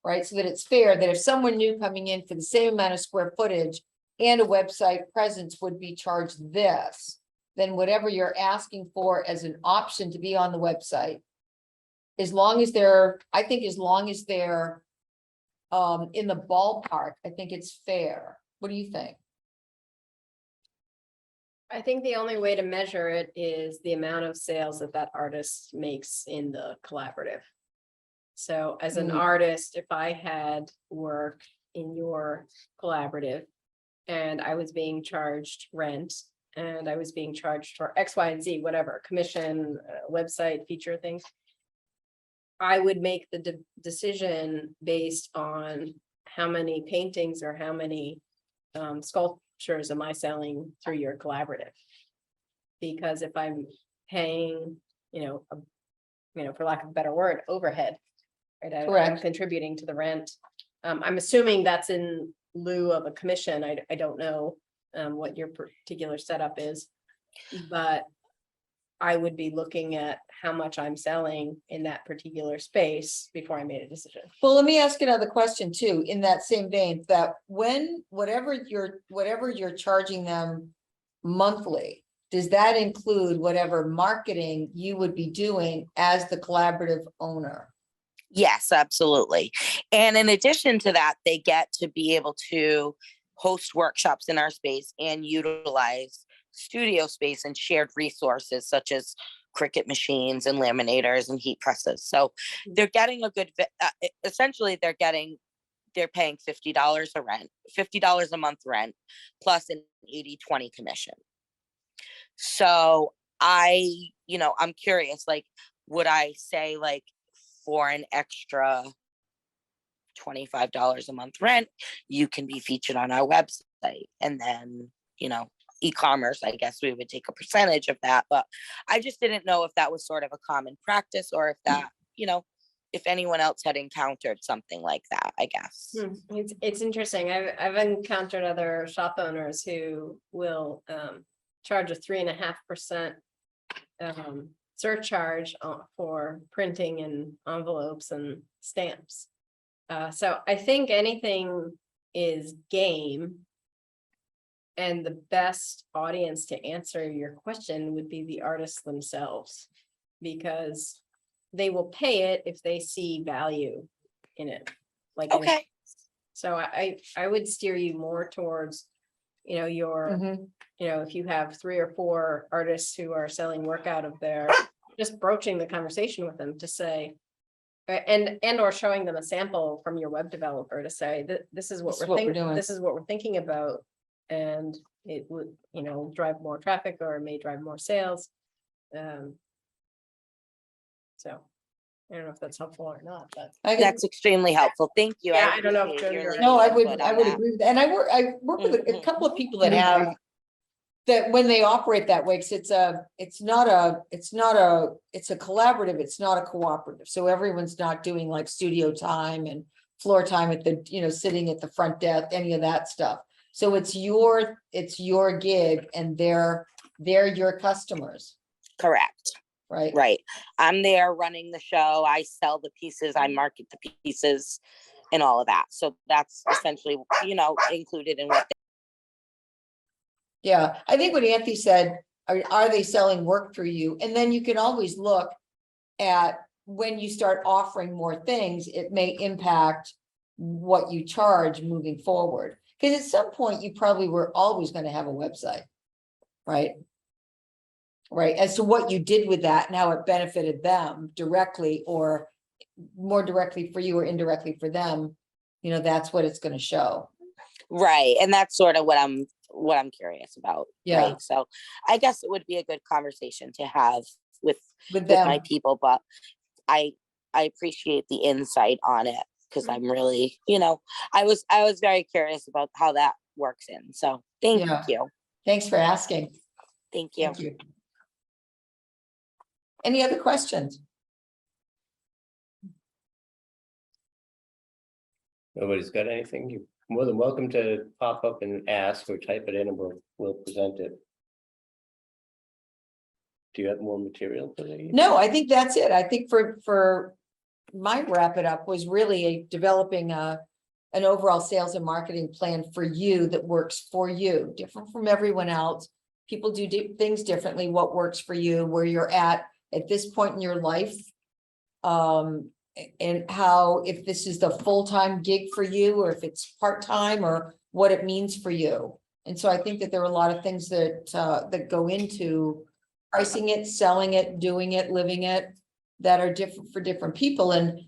Right, so that it's fair that if someone new coming in for the same amount of square footage and a website presence would be charged this, then whatever you're asking for as an option to be on the website, as long as they're in the ballpark, I think it's fair. What do you think? I think the only way to measure it is the amount of sales that that artist makes in the collaborative. So as an Mhm. artist, if I had work in your collaborative and I was being charged rent and I was being charged for X, Y, and Z, whatever, commission, website, feature things, I would make the decision based on how many paintings or how many sculptures am I selling through your collaborative? Because if I'm paying, for lack of a better word, overhead, right? I'm Correct. contributing to the rent. I'm assuming that's in lieu of a commission. I don't know what your particular setup is, but I would be looking at how much I'm selling in that particular space before I made a decision. Well, let me ask another question too, in that same vein, that whatever you're charging them monthly, does that include whatever marketing you would be doing as the collaborative owner? Yes, absolutely. And in addition to that, they get to be able to host workshops in our space and utilize studio space and shared resources such as Cricut machines and laminators and heat presses. So they're getting a good, essentially they're paying $50 a rent, $50 a month rent, plus an 80-20 commission. So I'm curious, like, would I say like for an extra $25 a month rent, you can be featured on our website, and then, e-commerce, I guess we would take a percentage of that. But I just didn't know if that was sort of a common practice, or if that, if anyone else had encountered something like that, I guess. It's interesting. I've encountered other shop owners who will charge a 3.5% surcharge for printing and envelopes and stamps. So I think anything is game. And the best audience to answer your question would be the artists themselves, because they will pay it if they see value in it. Like, Okay. so I would steer you more towards, your, if you have 3 or 4 artists who are selling work out of there, just broaching the conversation with them to say, and or showing them a sample from your web developer to say that this is what we're thinking, this is what we're thinking about. And it would, drive more traffic, or it may drive more sales. So I don't know if that's helpful or not, but That's extremely helpful. Thank you. Yeah, I don't know if appreciate Jody your or- No, I input would on that. agree with that. And I work with a couple of people that have that when they operate that way, 'cause it's a collaborative, it's not a cooperative. So everyone's not doing like studio time and floor time at the, sitting at the front desk, any of that stuff. So it's your gig, and they're your customers, Correct. right? Right. I'm there running the show. I sell the pieces, I market the pieces and all of that. So that's essentially, included in what. Yeah, I think what Anthony said, are they selling work for you? And then you can always look at when you start offering more things, it may impact what you charge moving forward. Because at some point you probably were always going to have a website, right? Right, as to what you did with that and how it benefited them directly, or more directly for you or indirectly for them, that's what it's going to show. Right. And that's sort of what I'm curious about. Yeah. Right. So I guess it would be a good conversation to have with With my them. people, but I appreciate the insight on it, because I'm really, I was very curious about how that works in. So thank Yeah. you. Thanks for asking. Thank you. Thank you. Any other questions? Nobody's got anything? You're more than welcome to pop up and ask, or type it in, and we'll present it. Do you have more material for the? No, I think that's it. I think for my wrap it up was really developing an overall sales and marketing plan for you that works for you, different from everyone else. People do things differently. What works for you, where you're at this point in your life, and how, if this is the full-time gig for you, or if it's part-time, or what it means for you. And so I think that there are a lot of things that, that go into pricing it, selling it, doing it, living it, that are different for different people. And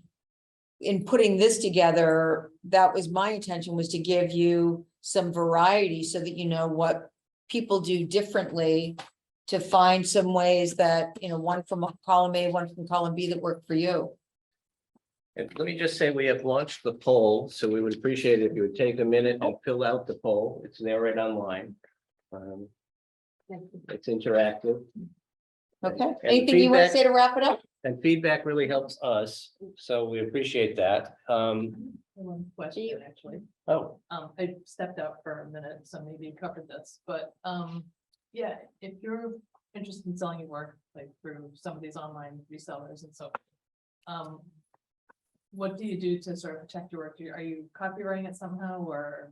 in putting this together, that was my intention, was to give you some variety so that you know what people do differently, to find some ways that, you know, one from column A, one from column B that work for you. And let me just say, we have launched the poll, so we would appreciate it if you would take a minute and fill out the poll. It's there right online. It's interactive. Okay, And anything you want to feedback- say to wrap it up? And feedback really helps us, so we appreciate that. One question, actually. Oh, I stepped out for a minute, so maybe you covered this, but, yeah, if you're interested in selling your work, like through some of these online resellers and so. What do you do to sort of protect your work? Are you copywriting it somehow, or,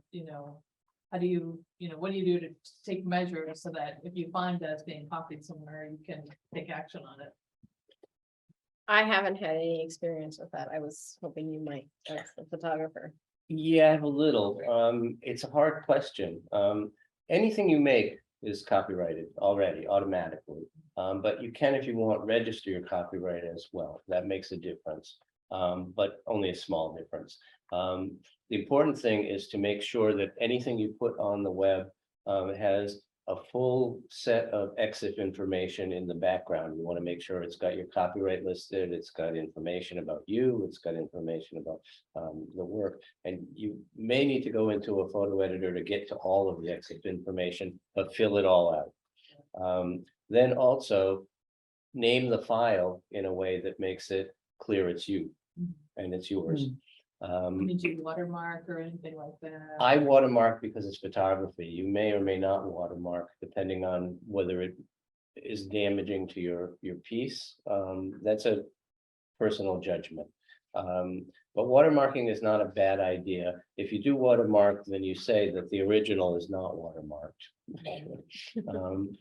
how do you, what do you do to take measures so that if you find that it's being copied somewhere, you can take action on it? I haven't had any experience with that. I was hoping you might, as a photographer. yeah, I have a little. It's a hard question. Anything you make is copyrighted already automatically. But you can, if you want, register your copyright as well. That makes a difference, but only a small difference. The important thing is to make sure that anything you put on the web has a full set of EXIF information in the background. You want to make sure it's got your copyright listed, it's got information about you, it's got information about the work. And you may need to go into a photo editor to get to all of the EXIF information, but fill it all out. Then also name the file in a way that makes it clear it's you and it's yours. Did you watermark or anything like that? I watermark because it's photography. You may or may not watermark depending on whether it is damaging to your piece. That's a personal judgment. But watermarking is not a bad idea. If you do watermark, then you say that the original is not watermarked.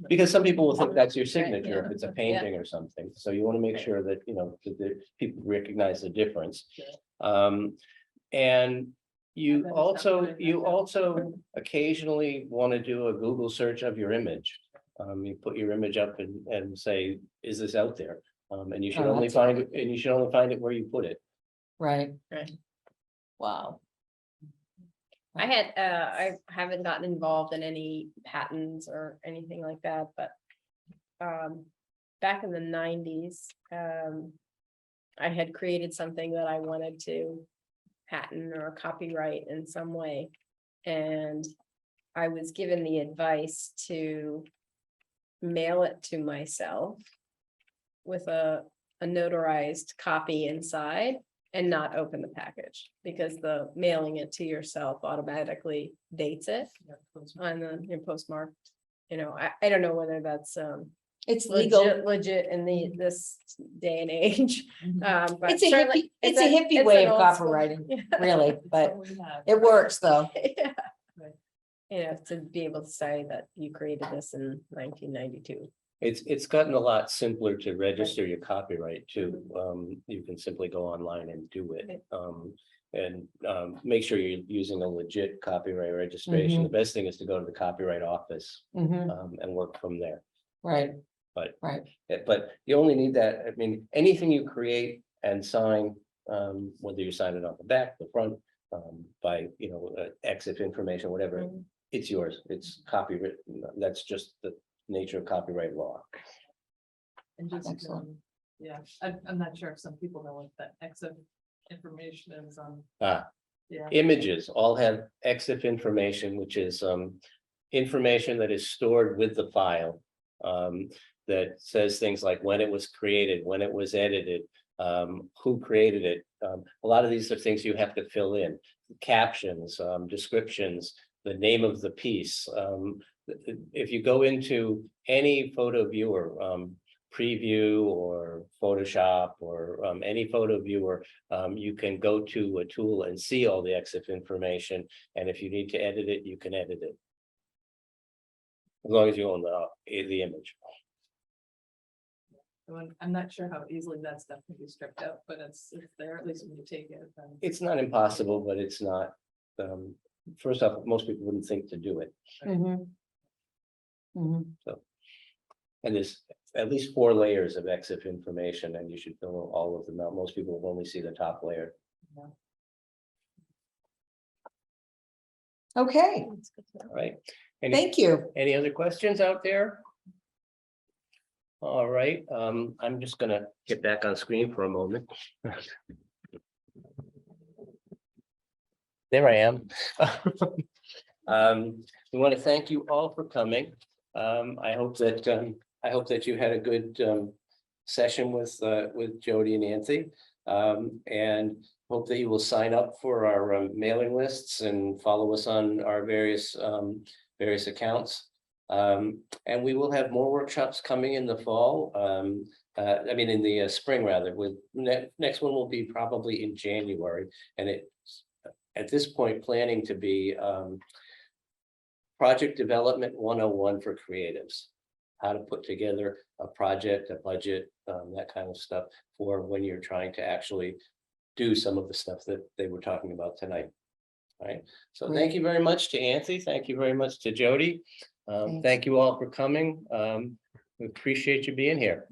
Because some people will think that's your signature if it's a painting or something. So you want to make sure that, that people recognize the difference. And you also occasionally want to do a Google search of your image. You put your image up and say, is this out there? And you should Oh, only that's find it, and you should only find it where you put it. Right. Right. Wow. I haven't gotten involved in any patents or anything like that, but back in the 90s, I had created something that I wanted to patent or copyright in some way. And I was given the advice to mail it to myself with a notarized copy inside and not open the package, because the mailing it to yourself automatically dates it on your postmarked. I don't know whether that's It's legal. legit in this day and age. But It's a certainly- hippie, it's a hippie it's way an of old school- copywriting, Yeah. really, but What we have. it works though. Yeah. To be able to say that you created this in 1992. It's gotten a lot simpler to register your copyright too. You can simply go online and do it. And make sure you're using a legit copyright registration. The best thing is to go to the Copyright Office and work from there. Right. But Right. But you only need that. I mean, anything you create and sign, whether you sign it on the back, the front, by EXIF information, whatever, it's yours. It's copywritten. That's just the nature of copyright law. And just, Excellent. yeah, I'm not sure if some people know what that EXIF information is on. Yeah. Images all have EXIF information, which is information that is stored with the file. That says things like when it was created, when it was edited, who created it. A lot of these are things you have to fill in. Captions, descriptions, the name of the piece. If you go into any photo viewer, Preview or Photoshop or any photo viewer, you can go to a tool and see all the EXIF information. And if you need to edit it, you can edit it. As long as you own the image. I'm not sure how easily that stuff can be stripped out, but it's there, at least when you take it. It's not impossible, but it's not first off, most people wouldn't think to do it. Mhm. Mhm. And there's at least 4 layers of EXIF information, and you should fill all of them out. Most people will only see the top layer. Okay, All right. thank you. Any other questions out there? All right, I'm just gonna get back on screen for a moment. There I am. We want to thank you all for coming. I hope that you had a good session with Jody and Anthony. And hope that you will sign up for our mailing lists and follow us on our various accounts. And we will have more workshops coming in the fall. I mean, in the spring rather, with next one will be probably in January. And it's at this point planning to be Project Development 101 for creatives. How to put together a project, a budget, that kind of stuff for when you're trying to actually do some of the stuff that they were talking about tonight. All right, so thank you very much to Anthony. Thank you very much to Jody. Thanks. Thank you all for coming. We appreciate you being here.